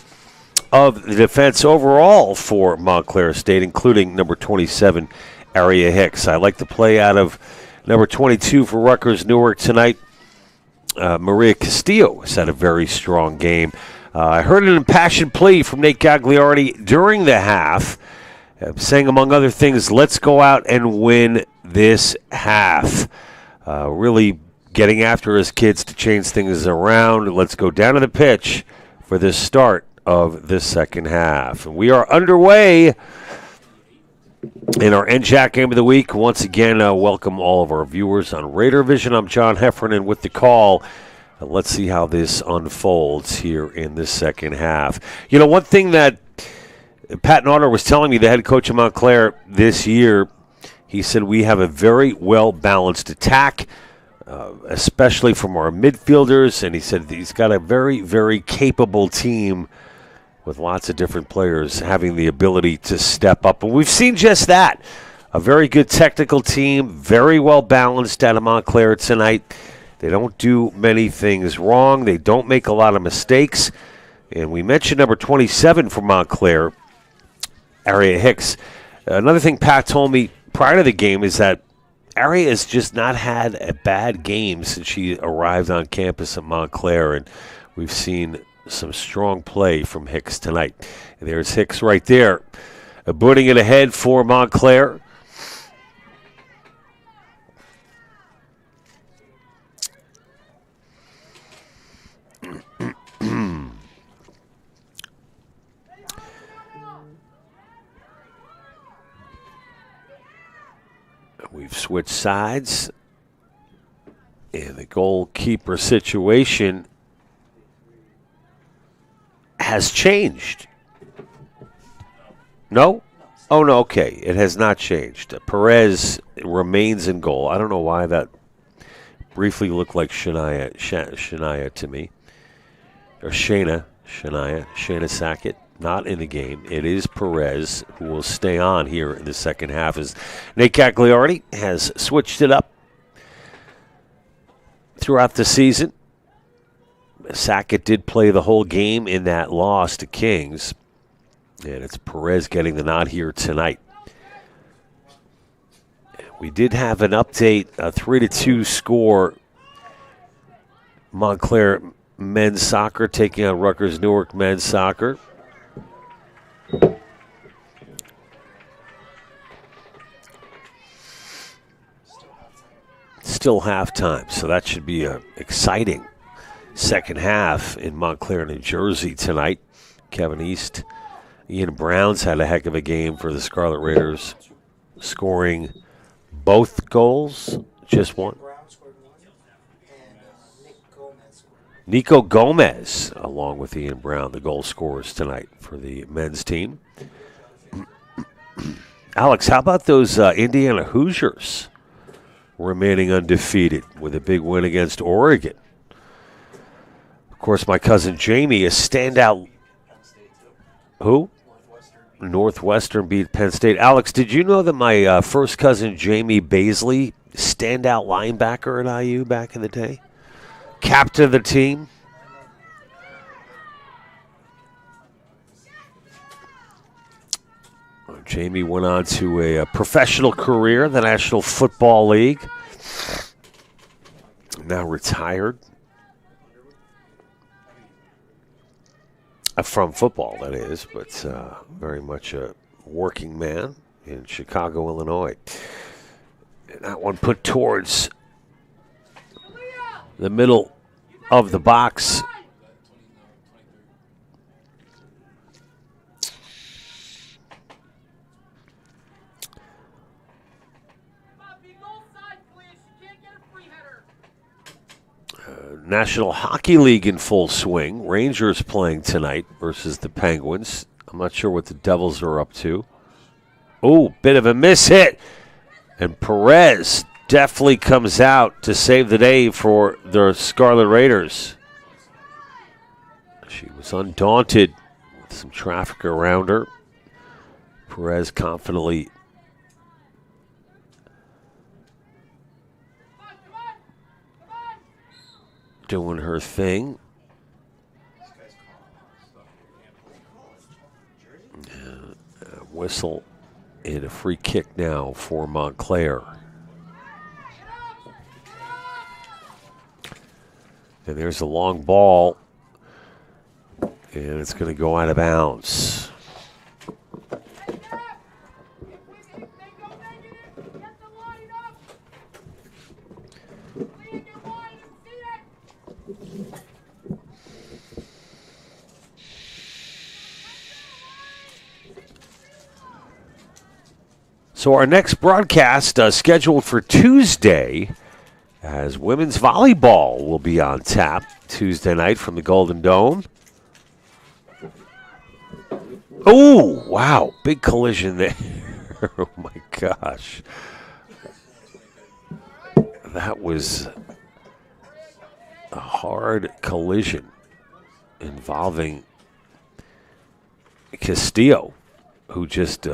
of the defense overall for Montclair State, including number 27, Aria Hicks. I like the play out of number 22 for Rutgers Newark tonight. Maria Castillo has had a very strong game. I heard an impassioned plea from Nate Gagliardi during the half, saying, among other things, let's go out and win this half. Really getting after his kids to change things around. Let's go down to the pitch for this start of the second half. And we are underway in our NJAC Game of the Week. Once again, welcome all of our viewers on Raider Vision. I'm John Heffernan with the call. Let's see how this unfolds here in the second half. You know, one thing that Pat Naughter was telling me, the head coach of Montclair this year, he said we have a very well-balanced attack, especially from our midfielders, and he said he's got a very, very capable team with lots of different players having the ability to step up. And we've seen just that. A very good technical team, very well balanced out of Montclair tonight. They don't do many things wrong. They don't make a lot of mistakes. And we mentioned number 27 for Montclair, Aria Hicks. Another thing Pat told me prior to the game is that Aria has just not had a bad game since she arrived on campus at Montclair. And we've seen some strong play from Hicks tonight. And there's Hicks right there, putting it ahead for Montclair. We've switched sides, and the goalkeeper situation has changed. No? Oh, no, okay. It has not changed. Perez remains in goal. I don't know why that briefly looked like Shania to me. Or Shayna Sackett. Not in the game. It is Perez who will stay on here in the second half as Nate Gagliardi has switched it up throughout the season. Sackett did play the whole game in that loss to Kings. And it's Perez getting the nod here tonight. We did have an update, a 3-2 score. Montclair men's soccer taking on Rutgers Newark men's soccer. Still halftime, so that should be an exciting second half in Montclair, New Jersey tonight. Kevin East, Ian Brown's had a heck of a game for the Scarlet Raiders, scoring both goals, just one. Nico Gomez, along with Ian Brown, the goal scorers tonight for the men's team. Alex, how about those Indiana Hoosiers remaining undefeated with a big win against Oregon? Of course, my cousin Jamie, a standout. Who? Northwestern beat Penn State. Alex, did you know that my first cousin Jamie Baisley, standout linebacker at IU back in the day? Captain of the team. Jamie went on to a professional career in the National Football League. Now retired. From football, that is, but very much a working man in Chicago, Illinois. And that one put towards the middle of the box. National Hockey League in full swing. Rangers playing tonight versus the Penguins. I'm not sure what the Devils are up to. Oh, bit of a miss hit. And Perez definitely comes out to save the day for the Scarlet Raiders. She was undaunted with some traffic around her. Perez confidently doing her thing. Whistle and a free kick now for Montclair. And there's a long ball, and it's going to go out of bounds. So our next broadcast scheduled for Tuesday, as women's volleyball will be on tap Tuesday night from the Golden Dome. Oh, wow. Big collision there. Oh, my gosh. That was a hard collision involving Castillo, who just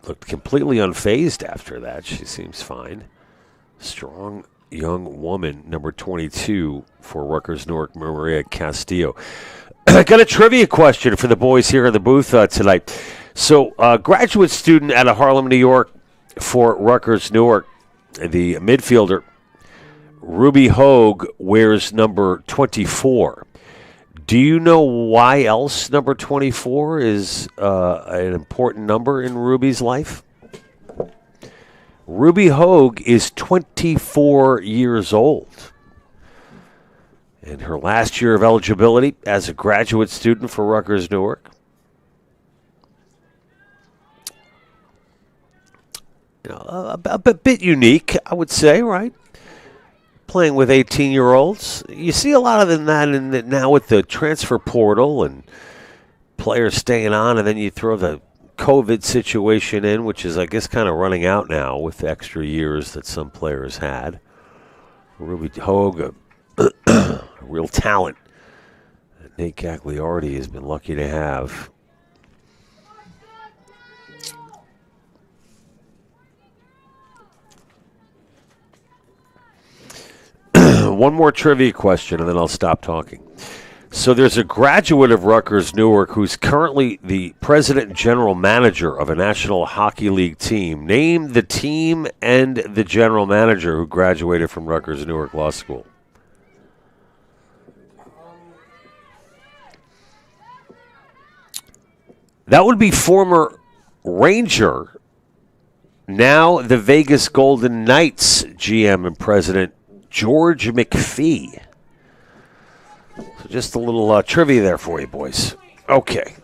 looked completely unfazed after that. She seems fine. Strong young woman, number 22 for Rutgers Newark, Maria Castillo. Got a trivia question for the boys here in the booth tonight. So, graduate student out of Harlem, New York for Rutgers Newark, the midfielder, Ruby Hogue, wears number 24. Do you know why else number 24 is an important number in Ruby's life? Ruby Hogue is 24 years old. In her last year of eligibility as a graduate student for Rutgers Newark. You know, a bit unique, I would say, right? Playing with 18-year-olds. You see a lot of that now with the transfer portal and players staying on, and then you throw the COVID situation in, which is, I guess, kind of running out now with the extra years that some players had. Ruby Hogue, a real talent that Nate Gagliardi has been lucky to have. One more trivia question, and then I'll stop talking. So there's a graduate of Rutgers Newark who's currently the president and general manager of a National Hockey League team. Name the team and the general manager who graduated from Rutgers Newark Law School. That would be former Ranger, now the Vegas Golden Knights GM and president, George McPhee. So just a little trivia there for you, boys. Okay.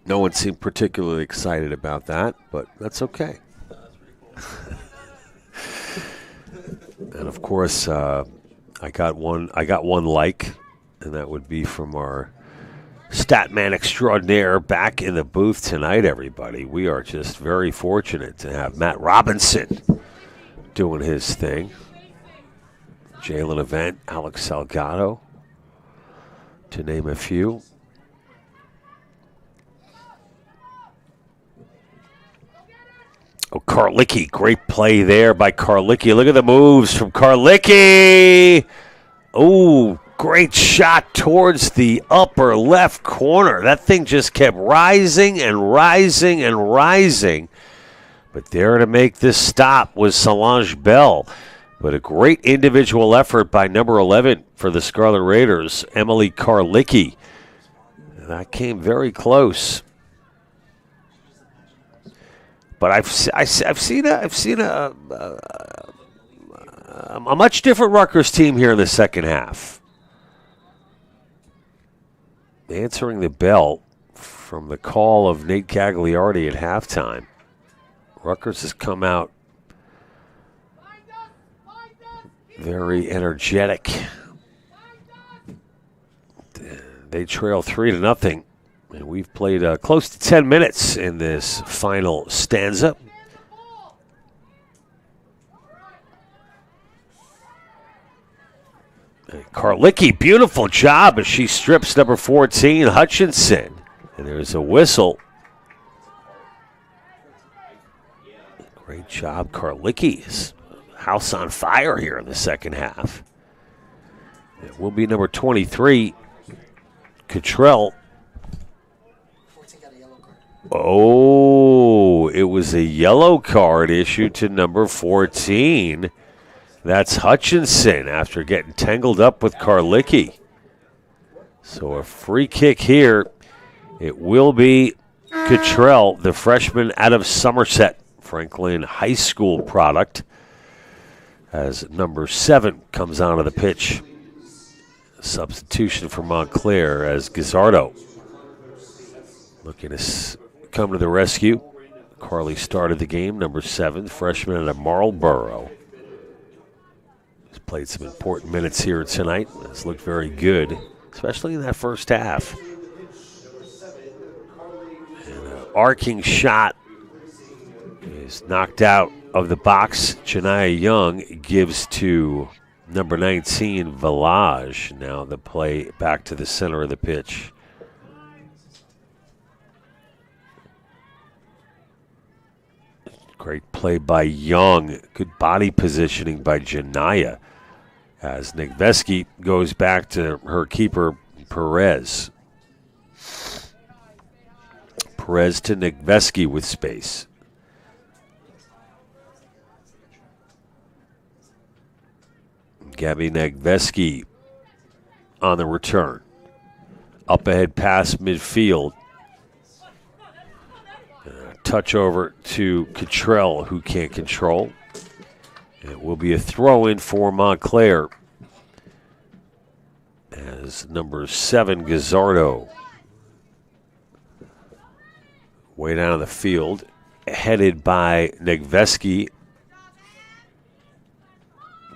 No one seemed particularly excited about that, but that's okay. And of course, I got one like, and that would be from our Statman extraordinaire back in the booth tonight, everybody. We are just very fortunate to have Matt Robinson doing his thing. Jalen Event, Alex Salgado, to name a few. Oh, Karlicki, great play there by Karlicki. Look at the moves from Karlicki. Oh, great shot towards the upper left corner. That thing just kept rising and rising and rising. But there to make this stop was Solange Bell. But a great individual effort by number 11 for the Scarlet Raiders, Emily Karlicki. That came very close. But I've seen a much different Rutgers team here in the second half. Answering the bell from the call of Nate Gagliardi at halftime. Rutgers has come out very energetic. They trail 3-0. And we've played close to 10 minutes in this final stanza. Karlicki, beautiful job as she strips number 14, Hutchinson. And there's a whistle. Great job, Karlicki's house on fire here in the second half. It will be number 23, Cottrell. 14 got a yellow card. Oh, it was a yellow card issued to number 14. That's Hutchinson after getting tangled up with Karlicki. So a free kick here. It will be Cottrell, the freshman out of Somerset, Franklin High School product, as number 7 comes onto the pitch. Substitution for Montclair as Gazzardo looking to come to the rescue. Carly started the game, number 7, freshman out of Marlborough. He's played some important minutes here tonight. It's looked very good, especially in that first half. And an arcing shot is knocked out of the box. Janiyah Young gives to number 19, Village. Now the play back to the center of the pitch. Great play by Young. Good body positioning by Janiyah as Nigveski goes back to her keeper, Perez. Perez to Nigveski with space. Gabby Nigveski on the return. Up ahead past midfield. Touch over to Cottrell, who can't control. It will be a throw-in for Montclair as number 7, Gazzardo, way down the field, headed by Nigveski.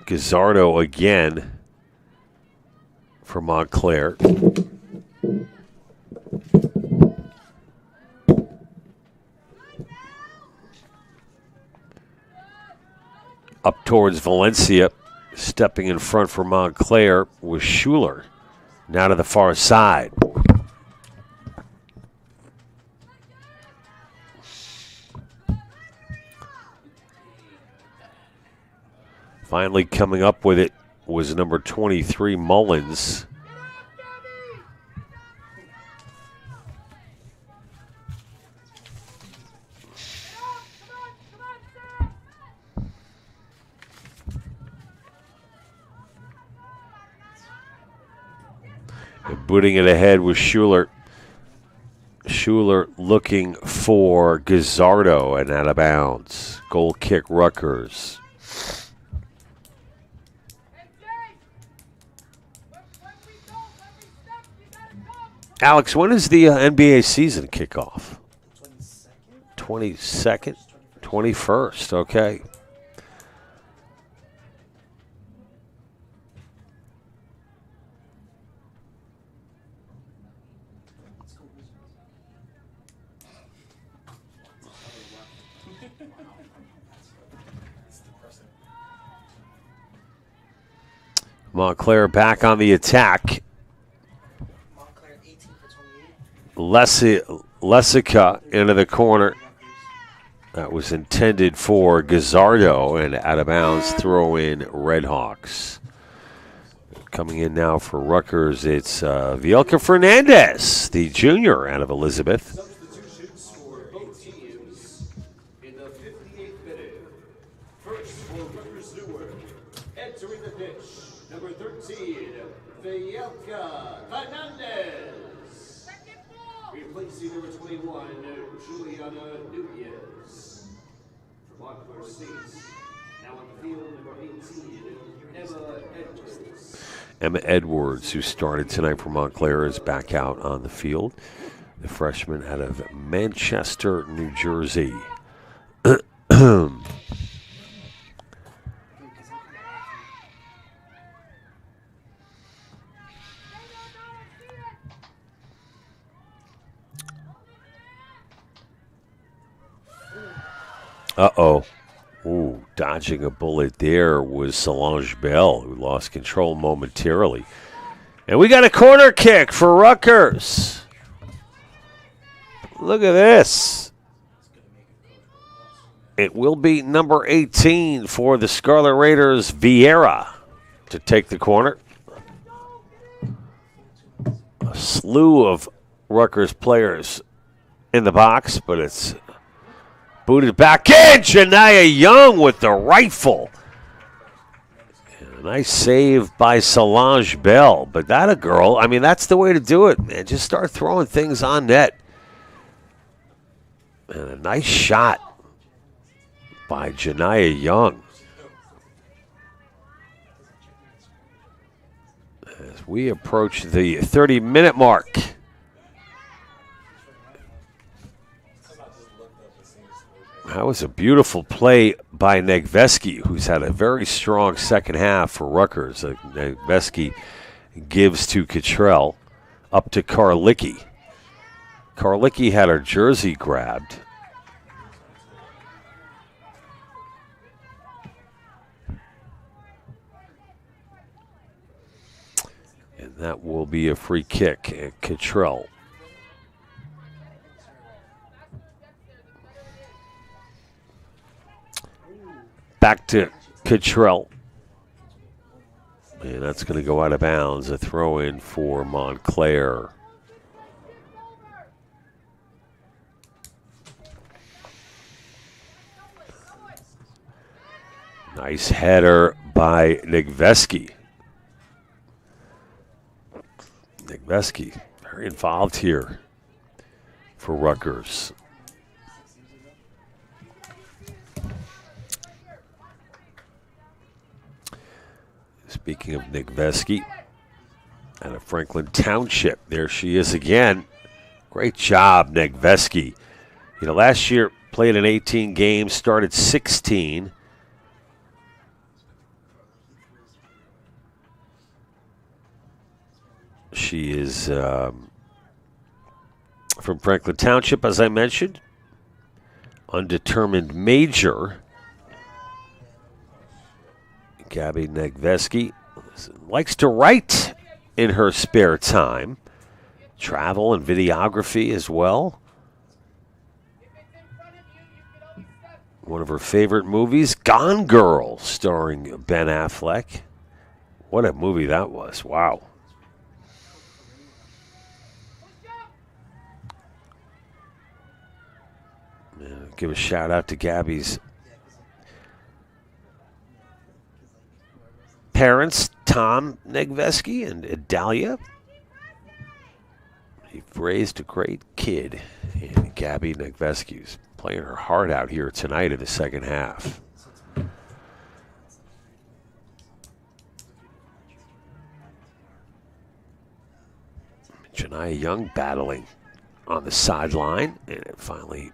Gazzardo again for Montclair. Up towards Valencia, stepping in front for Montclair was Schuler. Now to the far side. Finally coming up with it was number 23, Mullins. And booting it ahead was Schuler. Schuler looking for Gazzardo and out of bounds. Goal kick, Rutgers. Alex, when is the NBA season kickoff? 22nd? 21st, okay. Montclair back on the attack. Montclair 18 for 28. Lessica into the corner. That was intended for Gazzardo and out of bounds throw in Redhawks. Coming in now for Rutgers, it's Vielka Fernandez, the junior out of Elizabeth. Substitutions for both teams in the 58th minute. First for Rutgers Newark, entering the pitch, number 13, Vielka Fernandez. Replacing number 21, Juliana Nunez. For Montclair States, now on the field, number 18, Emma Edwards. Emma Edwards, who started tonight for Montclair, is back out on the field. The freshman out of Manchester, New Jersey. Uh-oh. Ooh, dodging a bullet there was Solange Bell, who lost control momentarily. And we got a corner kick for Rutgers. Look at this. It will be number 18 for the Scarlet Raiders, Vieira, to take the corner. A slew of Rutgers players in the box, but it's booted back in. Janiyah Young with the rifle. And a nice save by Solange Bell. But that a girl, I mean, that's the way to do it, man. Just start throwing things on net. And a nice shot by Janiyah Young. As we approach the 30-minute mark. That was a beautiful play by Negveski, who's had a very strong second half for Rutgers. Negveski gives to Cottrell, up to Karlicki. Karlicki had her jersey grabbed. And that will be a free kick at Cottrell. Back to Cottrell. And that's going to go out of bounds. A throw in for Montclair. Nice header by Negveski. Negveski very involved here for Rutgers. Speaking of Negveski, out of Franklin Township, there she is again. Great job, Negveski. You know, last year played in 18 games, started 16. She is from Franklin Township, as I mentioned. Undetermined major. Gabby Negveski likes to write in her spare time. Travel and videography as well. One of her favorite movies, Gone Girl, starring Ben Affleck. What a movie that was. Wow. Give a shout out to Gabby's parents, Tom Negveski and Adalia. You've raised a great kid, and Gabby Negveski's playing her heart out here tonight in the second half. Janiyah Young battling on the sideline, and it finally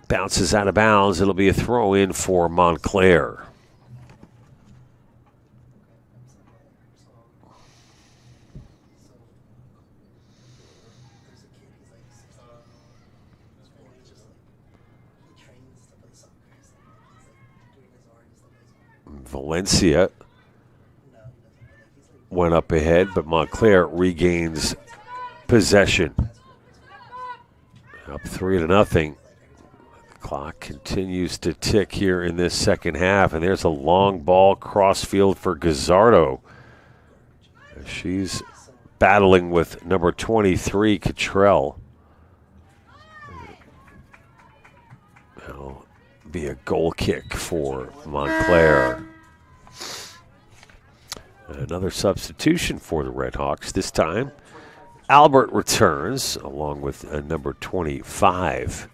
bounces out of bounds. It'll be a throw in for Montclair. Valencia went up ahead, but Montclair regains possession. Up 3-0. The clock continues to tick here in this second half, and there's a long ball crossfield for Gazzardo. She's battling with number 23, Cottrell. That'll be a goal kick for Montclair. Another substitution for the Redhawks. This time, Albert returns along with number 25,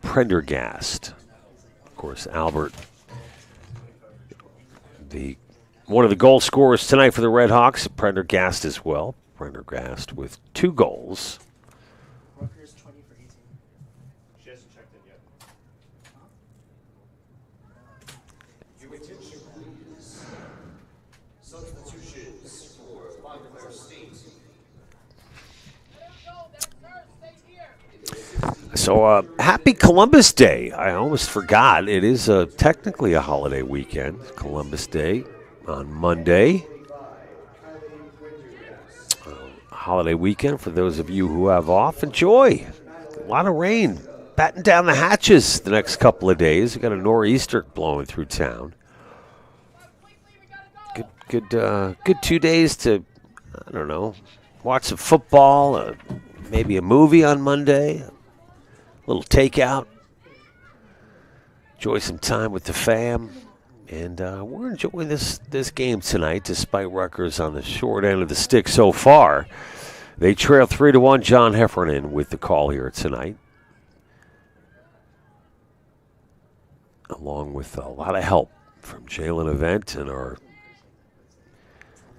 Prendergast. Of course, Albert, one of the goal scorers tonight for the Redhawks. Prendergast as well. Prendergast with 2 goals. So happy Columbus Day. I almost forgot. It is technically a holiday weekend. Columbus Day on Monday. Holiday weekend for those of you who have off. Enjoy. A lot of rain. Batten down the hatches the next couple of days. We got a nor'easter blowing through town. Good 2 days to, I don't know, watch some football, maybe a movie on Monday, a little takeout, enjoy some time with the fam. And we're enjoying this game tonight, despite Rutgers on the short end of the stick so far. They trail 3-1. John Heffernan with the call here tonight, along with a lot of help from Jalen Event and our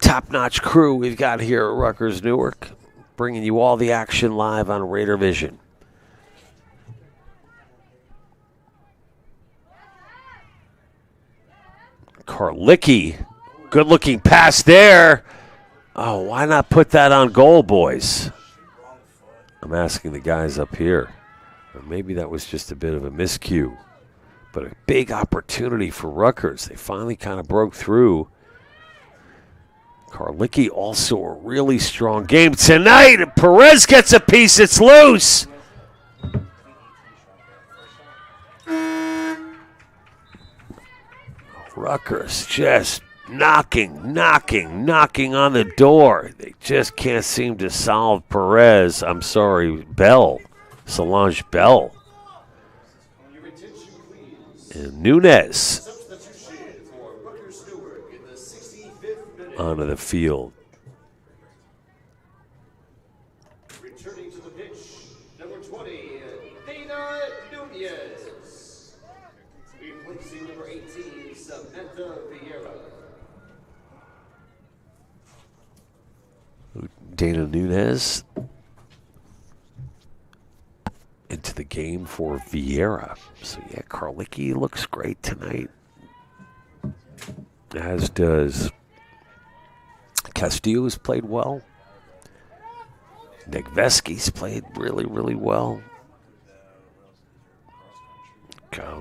top-notch crew we've got here at Rutgers Newark, bringing you all the action live on Raider Vision. Karlicki, good-looking pass there. Oh, why not put that on goal, boys? I'm asking the guys up here. Or maybe that was just a bit of a miscue. But a big opportunity for Rutgers. They finally kind of broke through. Karlicki also a really strong game tonight. Perez gets a piece. It's loose. Rutgers just knocking on the door. They just can't seem to solve Perez. I'm sorry, Solange Bell. And Nunez onto the field. Returning to the pitch, number 20, Dana Nunez. Replacing number 18, Samantha Vieira. Dana Nunez into the game for Vieira. So, yeah, Karlicki looks great tonight, as does Castillo. Has played well. Negveski's played really, really well.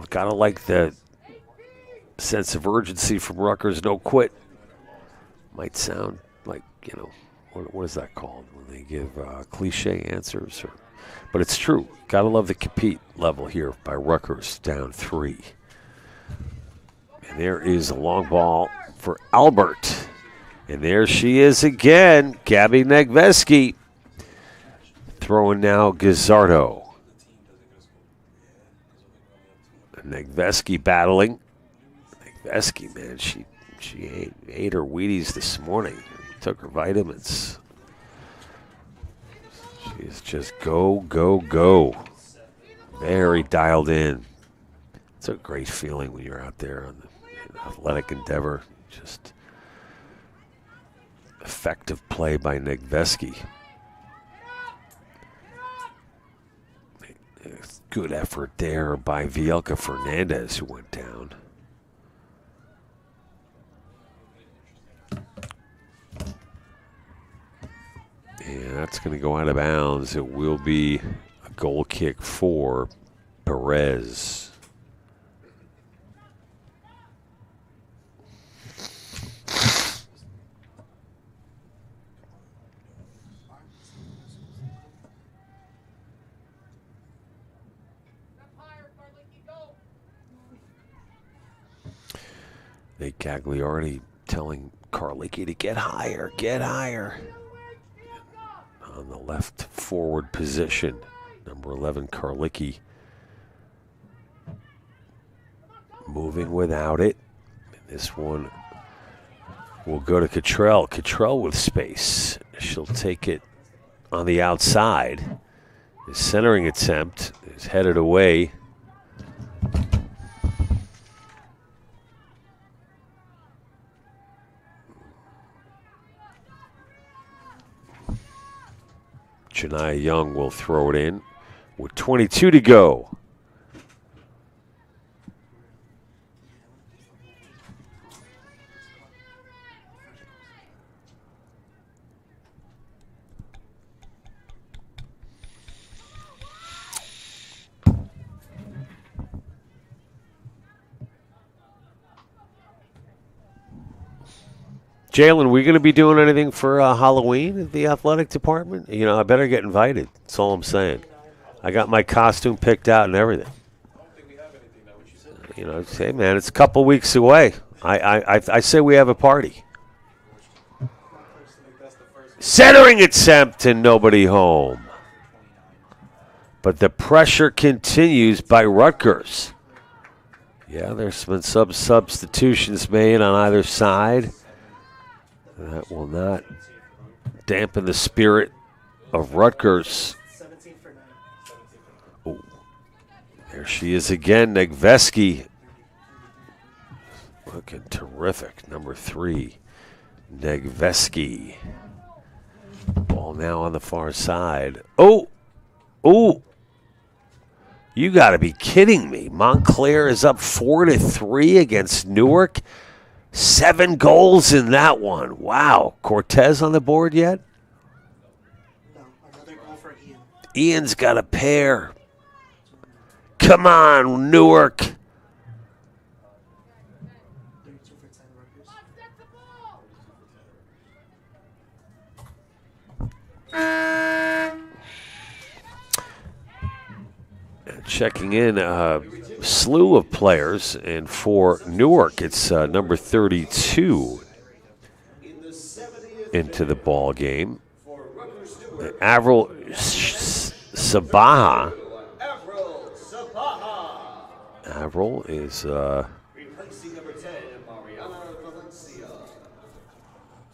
Gotta like the sense of urgency from Rutgers. No quit. Might sound like, what is that called when they give cliche answers? But it's true. Gotta love the compete level here by Rutgers, down 3. And there is a long ball for Albert. And there she is again, Gabby Negveski. Throwing now Gazzardo. Negveski battling. Negveski, man, she ate her Wheaties this morning. Took her vitamins. She is just go. Very dialed in. It's a great feeling when you're out there on the athletic endeavor. Just effective play by Negveski. Good effort there by Vielka Fernandez, who went down. And that's going to go out of bounds. It will be a goal kick for Perez. Nate Gagliardi telling Karlicki to get higher. On the left forward position, number 11, Karlicki, moving without it. And this one will go to Cottrell. Cottrell with space. She'll take it on the outside. His centering attempt is headed away. Janiyah Young will throw it in with 22 to go. Jalen, we going to be doing anything for Halloween at the athletic department? You know, I better get invited. That's all I'm saying. I got my costume picked out and everything. You know, say, man, it's a couple weeks away. I say we have a party. Centering attempt and nobody home. But the pressure continues by Rutgers. Yeah, there's been some substitutions made on either side. That will not dampen the spirit of Rutgers. Oh, there she is again, Negveski. Looking terrific. Number 3, Negveski. Ball now on the far side. Oh! You got to be kidding me. Montclair is up 4-3 against Newark. 7 goals in that one. Wow. Cortez on the board yet? No, another goal for Ian. Ian's got a pair. Come on, Newark. 32 for 10 Rutgers. Checking in a slew of players, and for Newark, it's number 32 into the ball game. Avril Sabaha. Avril is a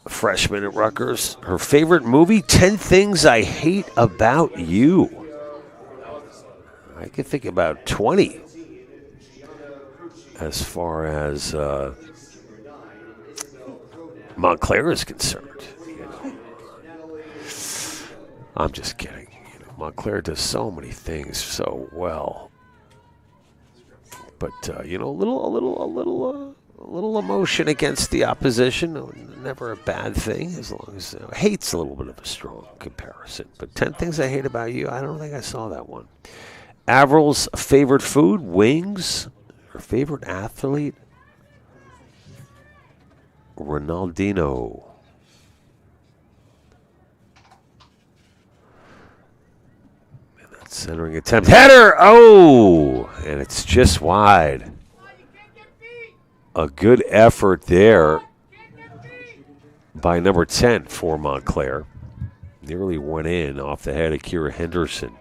freshman at Rutgers. Her favorite movie, 10 Things I Hate About You. I could think about 20 as far as Montclair is concerned. You know. I'm just kidding. You know, Montclair does so many things so well, but you know, a little emotion against the opposition, never a bad thing. As long as hate's a little bit of a strong comparison. But 10 Things I Hate About You, I don't think I saw that one. Avril's favorite food, wings. Her favorite athlete, Ronaldinho. And that centering attempt. Header! Oh! And it's just wide. A good effort there by number 10 for Montclair. Nearly went in off the head of Kira Henderson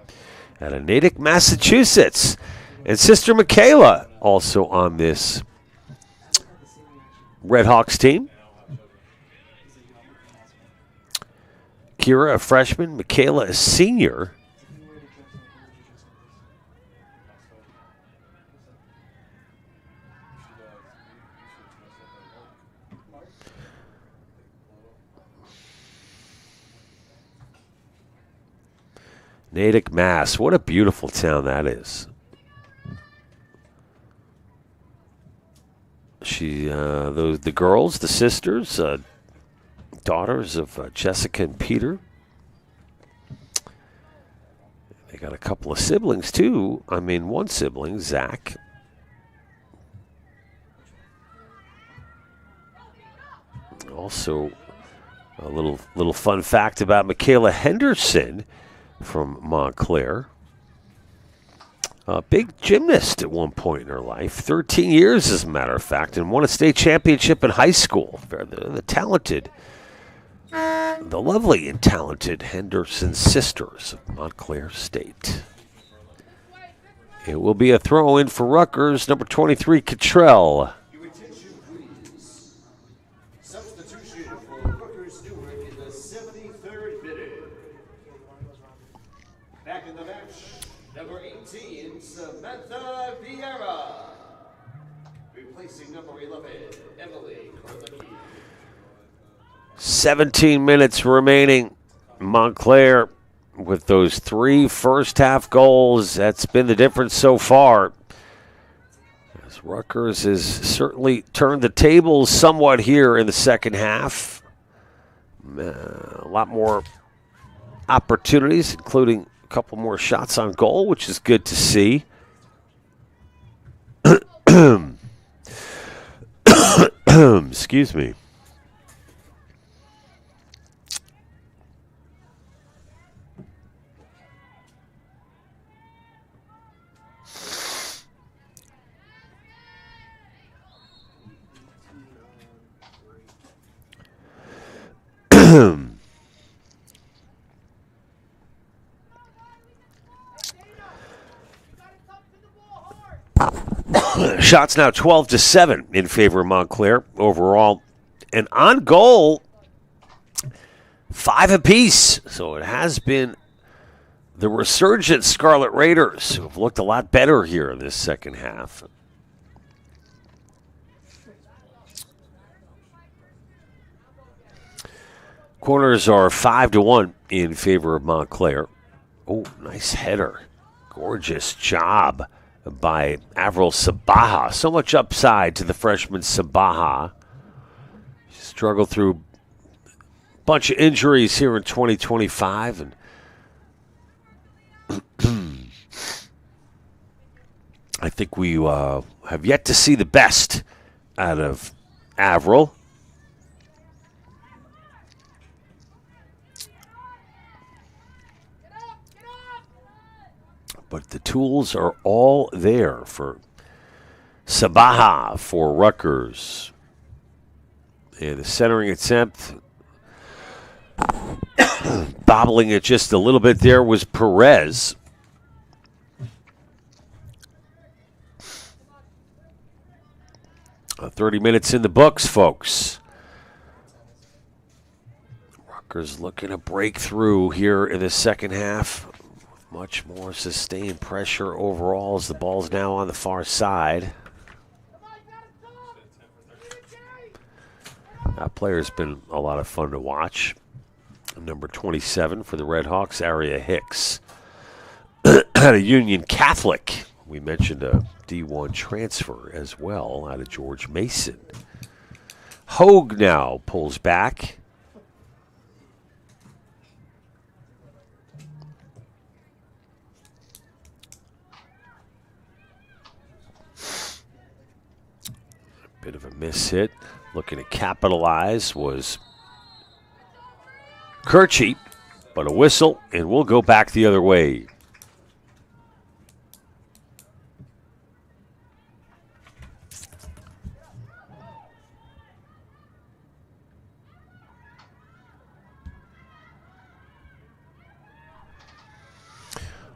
out of Natick, Massachusetts. And Sister Michaela also on this Red Hawks team. Kira, a freshman. Michaela, a senior. Natick, Mass. What a beautiful town that is. The girls, the sisters, daughters of Jessica and Peter. They got a couple of siblings too. I mean, one sibling, Zach. Also, a little fun fact about Michaela Henderson from Montclair. A big gymnast at one point in her life, 13 years as a matter of fact, and won a state championship in high school. The talented, the lovely and talented Henderson sisters of Montclair State. It will be a throw-in for Rutgers, number 23, Cottrell. Your attention, please. Substitution for Rutgers Newark in the 73rd minute. Back in the match, number 18, Samantha Vieira. Replacing number 11, Emily Korlicki. 17 minutes remaining. Montclair with those 3 first-half goals. That's been the difference so far. As Rutgers has certainly turned the tables somewhat here in the second half. A lot more opportunities, including a couple more shots on goal, which is good to see. Excuse me. Shots now 12-7 in favor of Montclair overall. And on goal, 5 apiece. So it has been the resurgent Scarlet Raiders who have looked a lot better here in this second half. Corners are 5-1 in favor of Montclair. Oh, nice header. Gorgeous job by Avril Sabaha. So much upside to the freshman Sabaha. Struggled through a bunch of injuries here in 2025. And I think we have yet to see the best out of Avril. But the tools are all there for Sabaha for Rutgers. And the centering attempt, bobbling it just a little bit there, was Perez. 30 minutes in the books, folks. Rutgers looking to break through here in the second half. Much more sustained pressure overall as the ball's now on the far side. That player's been a lot of fun to watch. Number 27 for the Redhawks, Aria Hicks. Out of Union Catholic. We mentioned a D1 transfer as well out of George Mason. Hogue now pulls back. Bit of a miss hit. Looking to capitalize was Kirchie, but a whistle, and we'll go back the other way.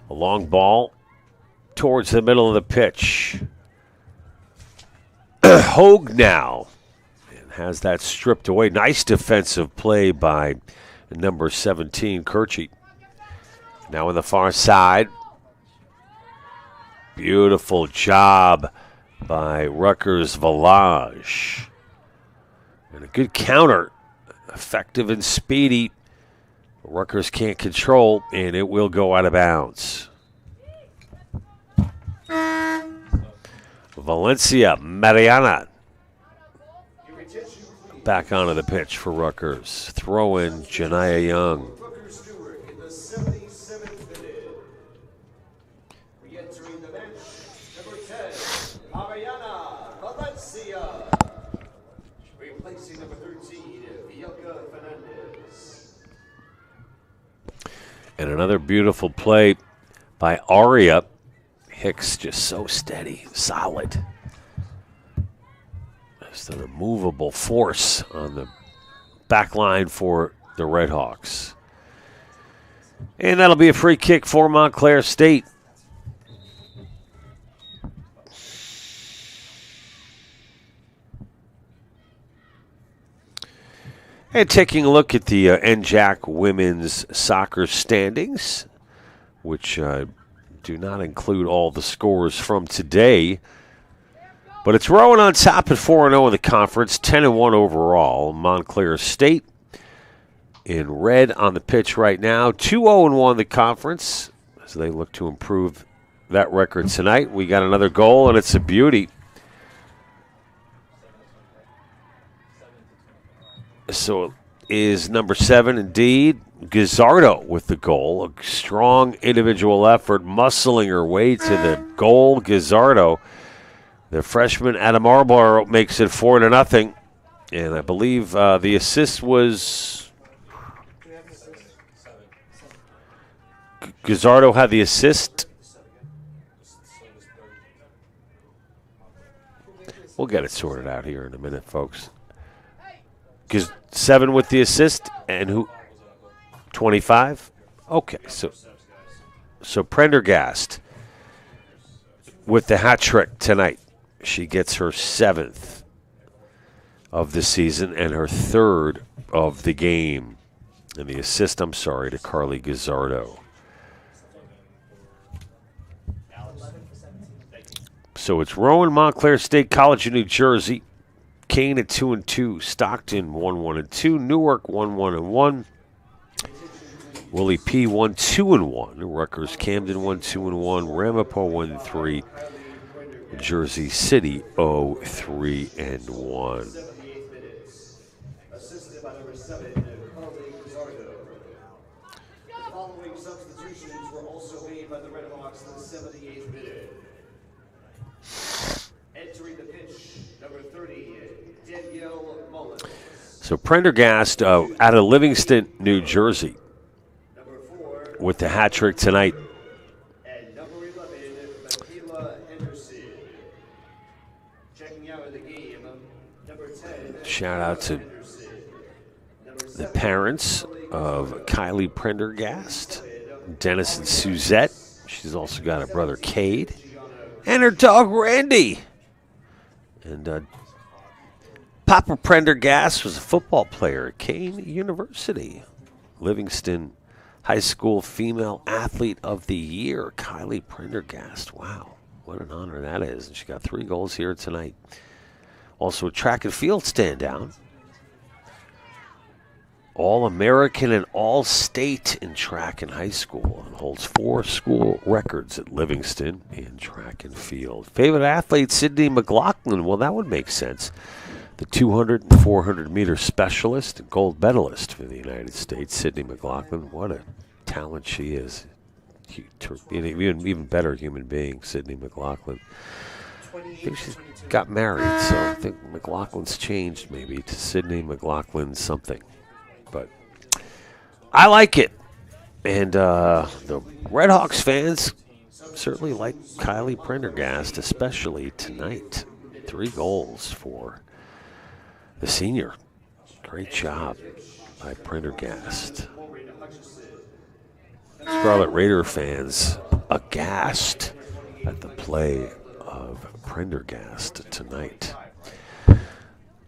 A long ball towards the middle of the pitch. Hogue now and has that stripped away. Nice defensive play by number 17, Kirchie. Now on the far side. Beautiful job by Rutgers Village. And a good counter. Effective and speedy. Rutgers can't control, and it will go out of bounds. Valencia Mariana back onto the pitch for Rutgers. Throw in Janiyah Young. In the 77th minute. Re-entering the match, number 10, Mariana Valencia. Replacing number 13, Bianca Fernandez. And another beautiful play by Aria. Hicks just so steady, solid. Just an immovable force on the back line for the Redhawks. And that'll be a free kick for Montclair State. And taking a look at the NJAC women's soccer standings, which do not include all the scores from today. But it's Rowan on top at 4-0 in the conference, 10-1 overall. Montclair State in red on the pitch right now, 2-0-1 in the conference as they look to improve that record tonight. We got another goal, and it's a beauty. So it is number 7, indeed. Guzzardo with the goal. A strong individual effort, muscling her way to the goal. Guzzardo, the freshman out of Marlborough, makes it 4-0. And I believe the assist was... Guzzardo had the assist. We'll get it sorted out here in a minute, folks. 7 with the assist, and who... 25? Okay, so Prendergast with the hat trick tonight. She gets her 7th of the season and her 3rd of the game. And the assist, to Carly Gazzardo. So it's Rowan, Montclair State College in New Jersey. Kane at 2-2. Stockton 1-1-2. Newark 1-1-1. Willie P 1-2-1. Rutgers Camden 1-2-1. Ramapo 1-3. Jersey City 0-3-1. Assisted by number 7, Carly Gazzardo. The following substitutions were also made by the Red Hawks in the 78th minute. Entering the pitch, number 30, Danielle Mullins. So Prendergast out of Livingston, New Jersey, Number 4, with the hat trick tonight. and number 11, Michaela Henderson. Checking out of the game, number 10. Shout out to Henderson. Number the 7, parents of Kylie Prendergast, Dennis and Suzette. She's also got a brother, Cade, and her dog, Randy. And Papa Prendergast was a football player at Kane University. Livingston High School Female Athlete of the Year, Kylie Prendergast. Wow, what an honor that is. And she got 3 goals here tonight. Also a track and field standout. All-American and All-State in track in high school and holds 4 school records at Livingston in track and field. Favorite athlete, Sydney McLaughlin. Well, that would make sense. The 200 and 400 meter specialist and gold medalist for the United States, Sydney McLaughlin. What a talent she is. Even better human being, Sydney McLaughlin. I think she's got married, so I think McLaughlin's changed maybe to Sydney McLaughlin something. But I like it. And the Red Hawks fans certainly like Kylie Prendergast, especially tonight. 3 goals for the senior. Great job by Prendergast. Scarlet Raider fans aghast at the play of Prendergast tonight.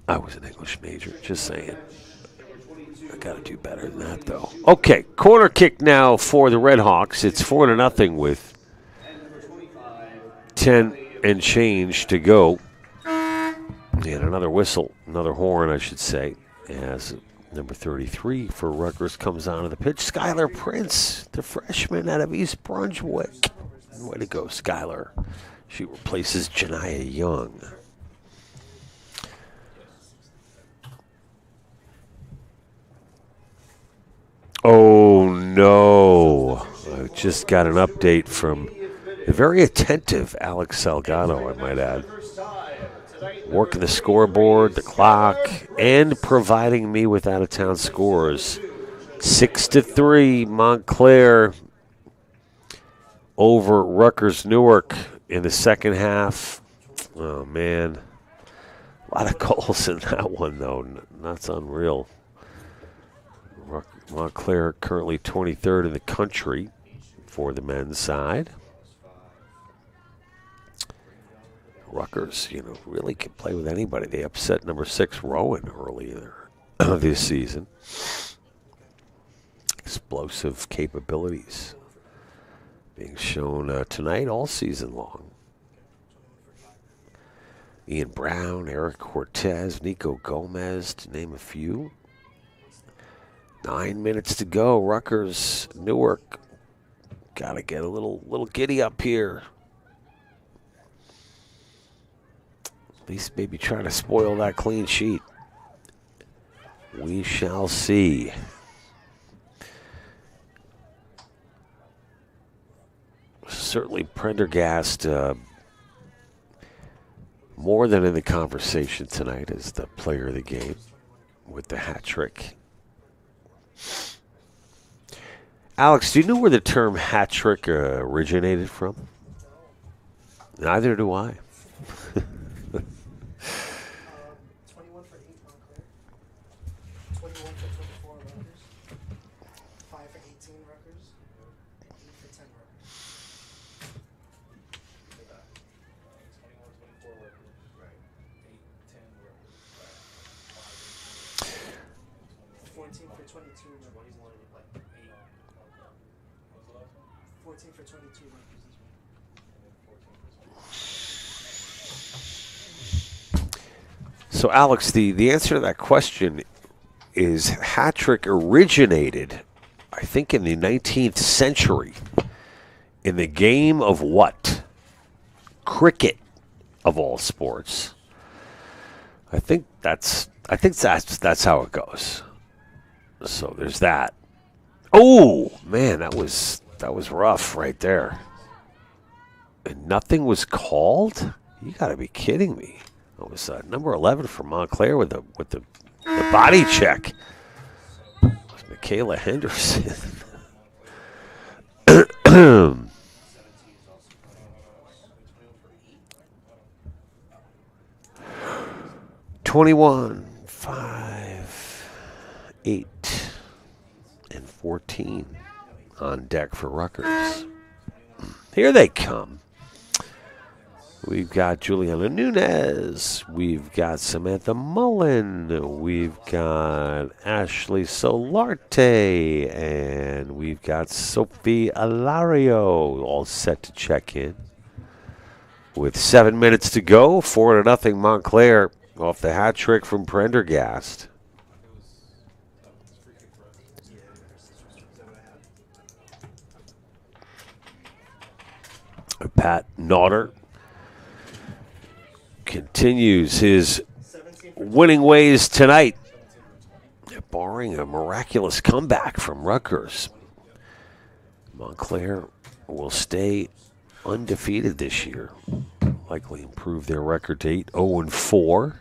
I was an English major, just saying. I got to do better than that, though. Okay, corner kick now for the Red Hawks. It's 4-0 with 10 and change to go. And another whistle, another horn, I should say, as number 33 for Rutgers comes onto the pitch. Skylar Prince, the freshman out of East Brunswick. Way to go, Skylar. She replaces Janiyah Young. Oh, no. I just got an update from a very attentive Alex Salgado, I might add. Working the scoreboard, the clock, and providing me with out-of-town scores. 6-3, Montclair over Rutgers Newark in the second half. Oh, man. A lot of goals in that one, though. That's unreal. Montclair currently 23rd in the country for the men's side. Rutgers, really can play with anybody. They upset number 6 Rowan earlier this season. Explosive capabilities being shown tonight all season long. Ian Brown, Eric Cortez, Nico Gomez, to name a few. 9 minutes to go. Rutgers, Newark, got to get a little giddy up here. At least maybe trying to spoil that clean sheet. We shall see. Certainly Prendergast more than in the conversation tonight as the player of the game with the hat trick. Alex, do you know where the term hat trick originated from? Neither do I. 21 for 8 Montclair. 21 for 24 Rutgers. 5 for 18 Rutgers. 8 for 10 Rutgers. 22 Rutgers. 14 for 22 Rutgers this week. So, Alex, the answer to that question is hat trick originated, I think, in the 19th century. In the game of what? Cricket, of all sports. I think that's how it goes. So there's that. Oh man, that was rough right there. And nothing was called? You got to be kidding me. It was number 11 for Montclair with the body check. It was Michaela Henderson. 21, 5, 8, and 14 on deck for Rutgers. Here they come. We've got Juliana Nunez. We've got Samantha Mullen. We've got Ashley Solarte. And we've got Sophie Alario all set to check in. With 7 minutes to go, 4-0 Montclair off the hat trick from Prendergast. Pat Naughter continues his winning ways tonight, barring a miraculous comeback from Rutgers. Montclair will stay undefeated this year, likely improve their record to 8-0-4.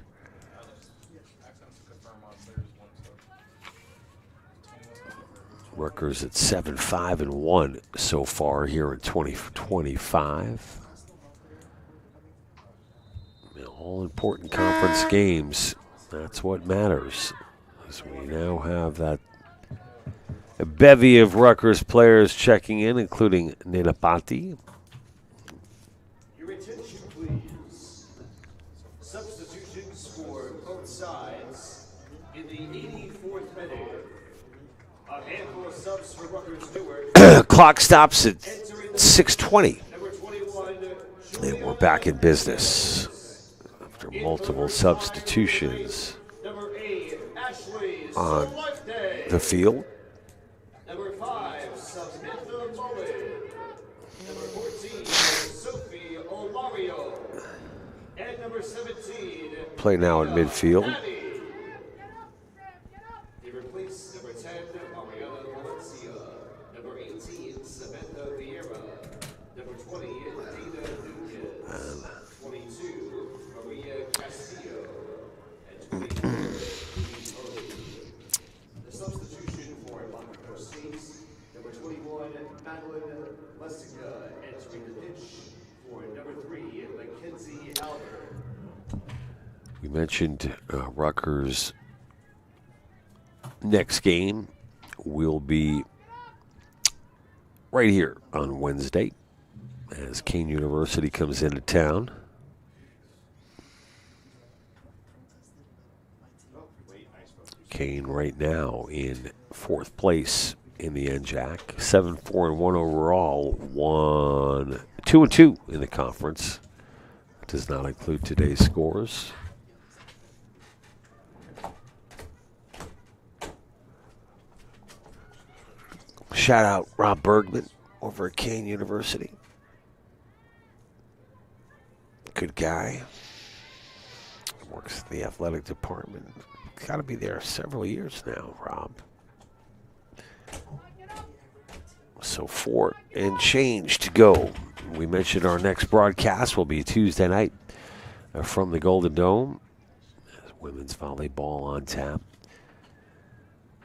Rutgers at 7-5-1 so far here in 2025. All important conference games. That's what matters. As we now have that a bevy of Rutgers players checking in, including Nenapati. Your attention, please. Substitutions for both sides in the 84th minute. A handful of subs for Rutgers Newark. Clock stops at 6:20. Number 21, And we're back in business after multiple substitutions number 8, Ashley on Solarte. the field. Number 5, Samantha Mullen. Number 14, Sophie Olario. And number 17, Play now in midfield. Patty. They replace number 10, Mariana Valencia. Number 18, Samantha Vieira. Number 20, Dina Nunez. 22, Maria Castillo. And 23, the substitution for Montclair State, number 21, Madeline Lessica, entering the pitch for number 3, Mackenzie Albert. We mentioned Rutgers' next game will be right here on Wednesday as Kane University comes into town. Kane right now in 4th place in the NJAC, 7-4-1 overall, 2-2 in the conference. Does not include today's scores. Shout out Rob Bergman over at Kane University. Good guy. Works in the athletic department. Got to be there several years now, Rob. So 4 and change to go. We mentioned our next broadcast will be Tuesday night from the Golden Dome. Women's volleyball on tap.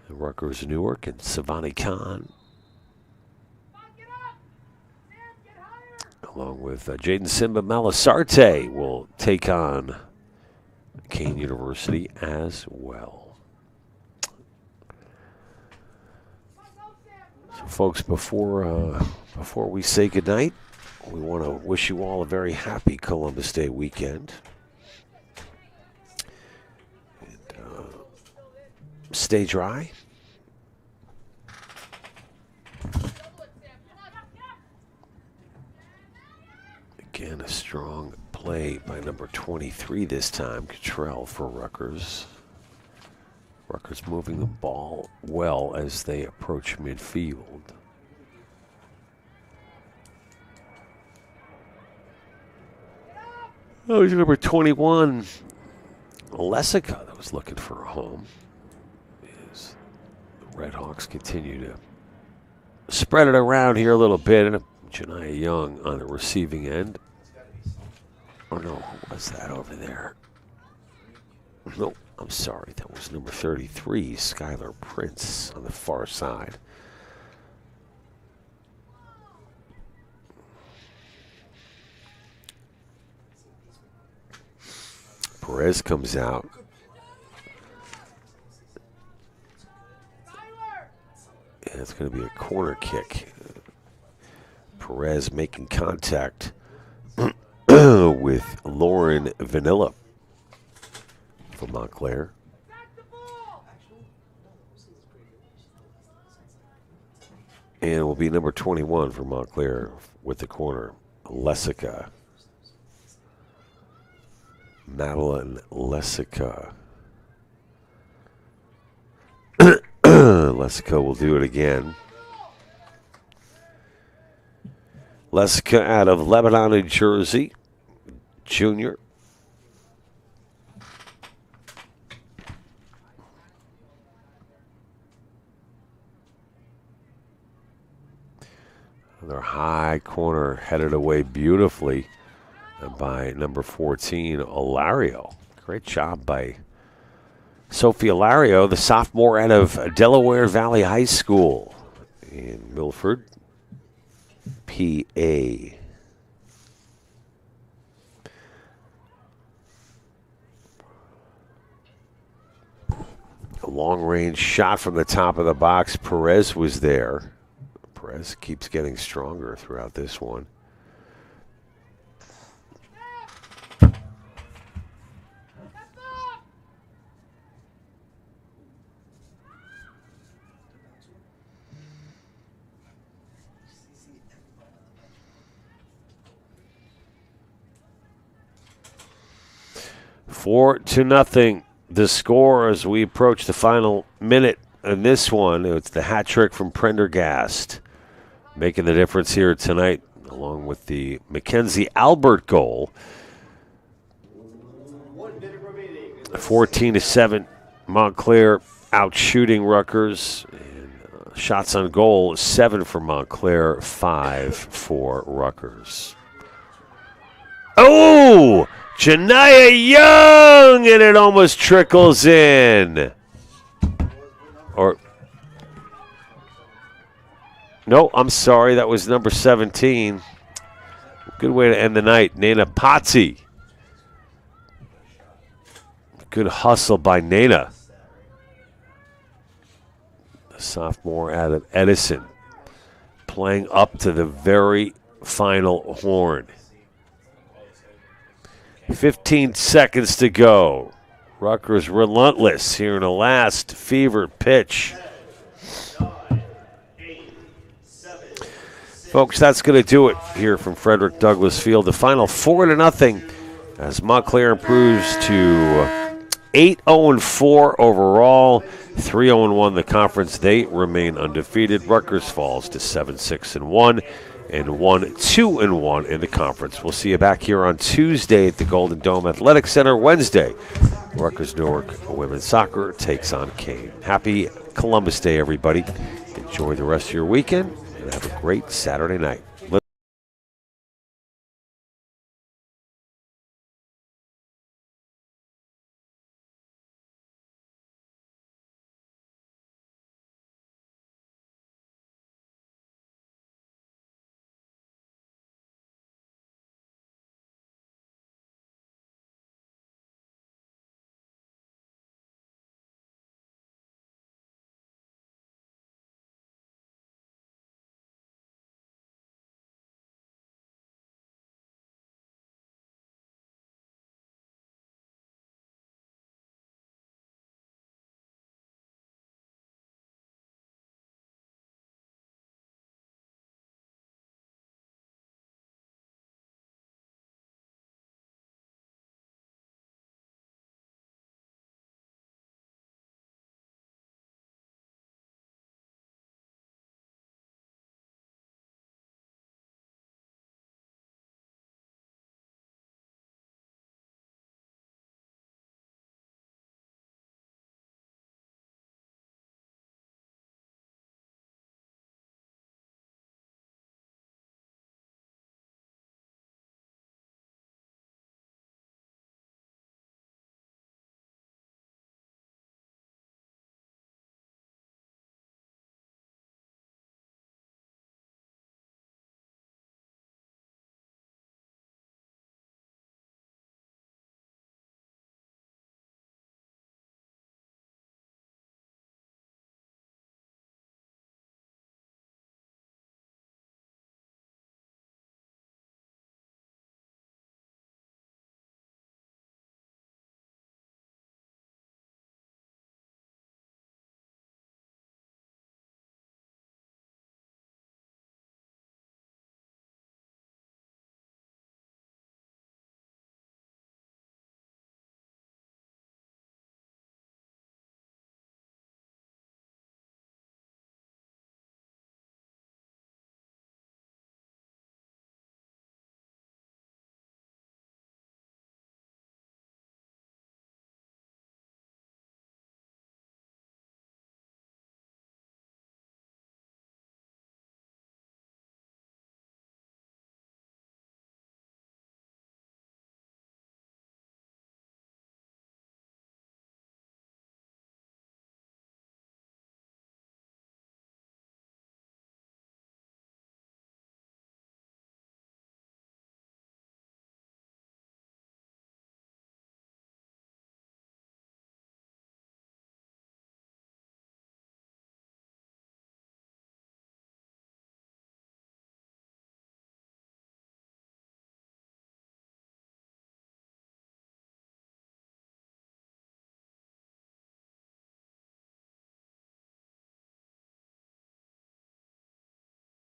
Rutgers Newark and Savani Khan. Along with Jaden Simba Malasarte will take on Kane University as well. So folks, before we say goodnight, we want to wish you all a very happy Columbus Day weekend. And, stay dry. Again, a strong play by number 23 this time, Cottrell for Rutgers. Rutgers moving the ball well as they approach midfield. Oh, he's number 21, Lessica, that was looking for a home. As the Redhawks continue to spread it around here a little bit. And Janiyah Young on the receiving end. Oh, no, who was that over there? No, I'm sorry. That was number 33, Skylar Prince on the far side. Perez comes out. And it's going to be a corner kick. Perez making contact with Lauren Vanilla from Montclair. And it will be number 21 for Montclair with the corner, Lessica. Madeline Lessica. Lessica will do it again. Lessica out of Lebanon, New Jersey. Junior. Another high corner headed away beautifully by number 14, Olario. Great job by Sophie Olario, the sophomore out of Delaware Valley High School in Milford, PA. A long-range shot from the top of the box. Perez was there. Perez keeps getting stronger throughout this one. Four to nothing, the score as we approach the final minute in this one. It's the hat trick from Prendergast, making the difference here tonight, along with the Mackenzie Albert goal. 14-7, Montclair out shooting Rutgers. And, shots on goal, 7 for Montclair, 5 for Rutgers. Oh! Janiyah Young, and it almost trickles in. Or, no, I'm sorry, that was number 17. Good way to end the night, Nana Pazzi. Good hustle by Nana. The sophomore out of Edison, playing up to the very final horn. 15 seconds to go. Rutgers relentless here in the last fevered pitch. Folks, that's going to do it here from Frederick Douglass Field. The final 4-0 as Montclair improves to 8-4 overall, 3-1 the conference. They remain undefeated. Rutgers falls to 7-6-1. And 1-2-1 in the conference. We'll see you back here on Tuesday at the Golden Dome Athletic Center. Wednesday, Rutgers Newark women's soccer takes on Kane. Happy Columbus Day, everybody. Enjoy the rest of your weekend and have a great Saturday night.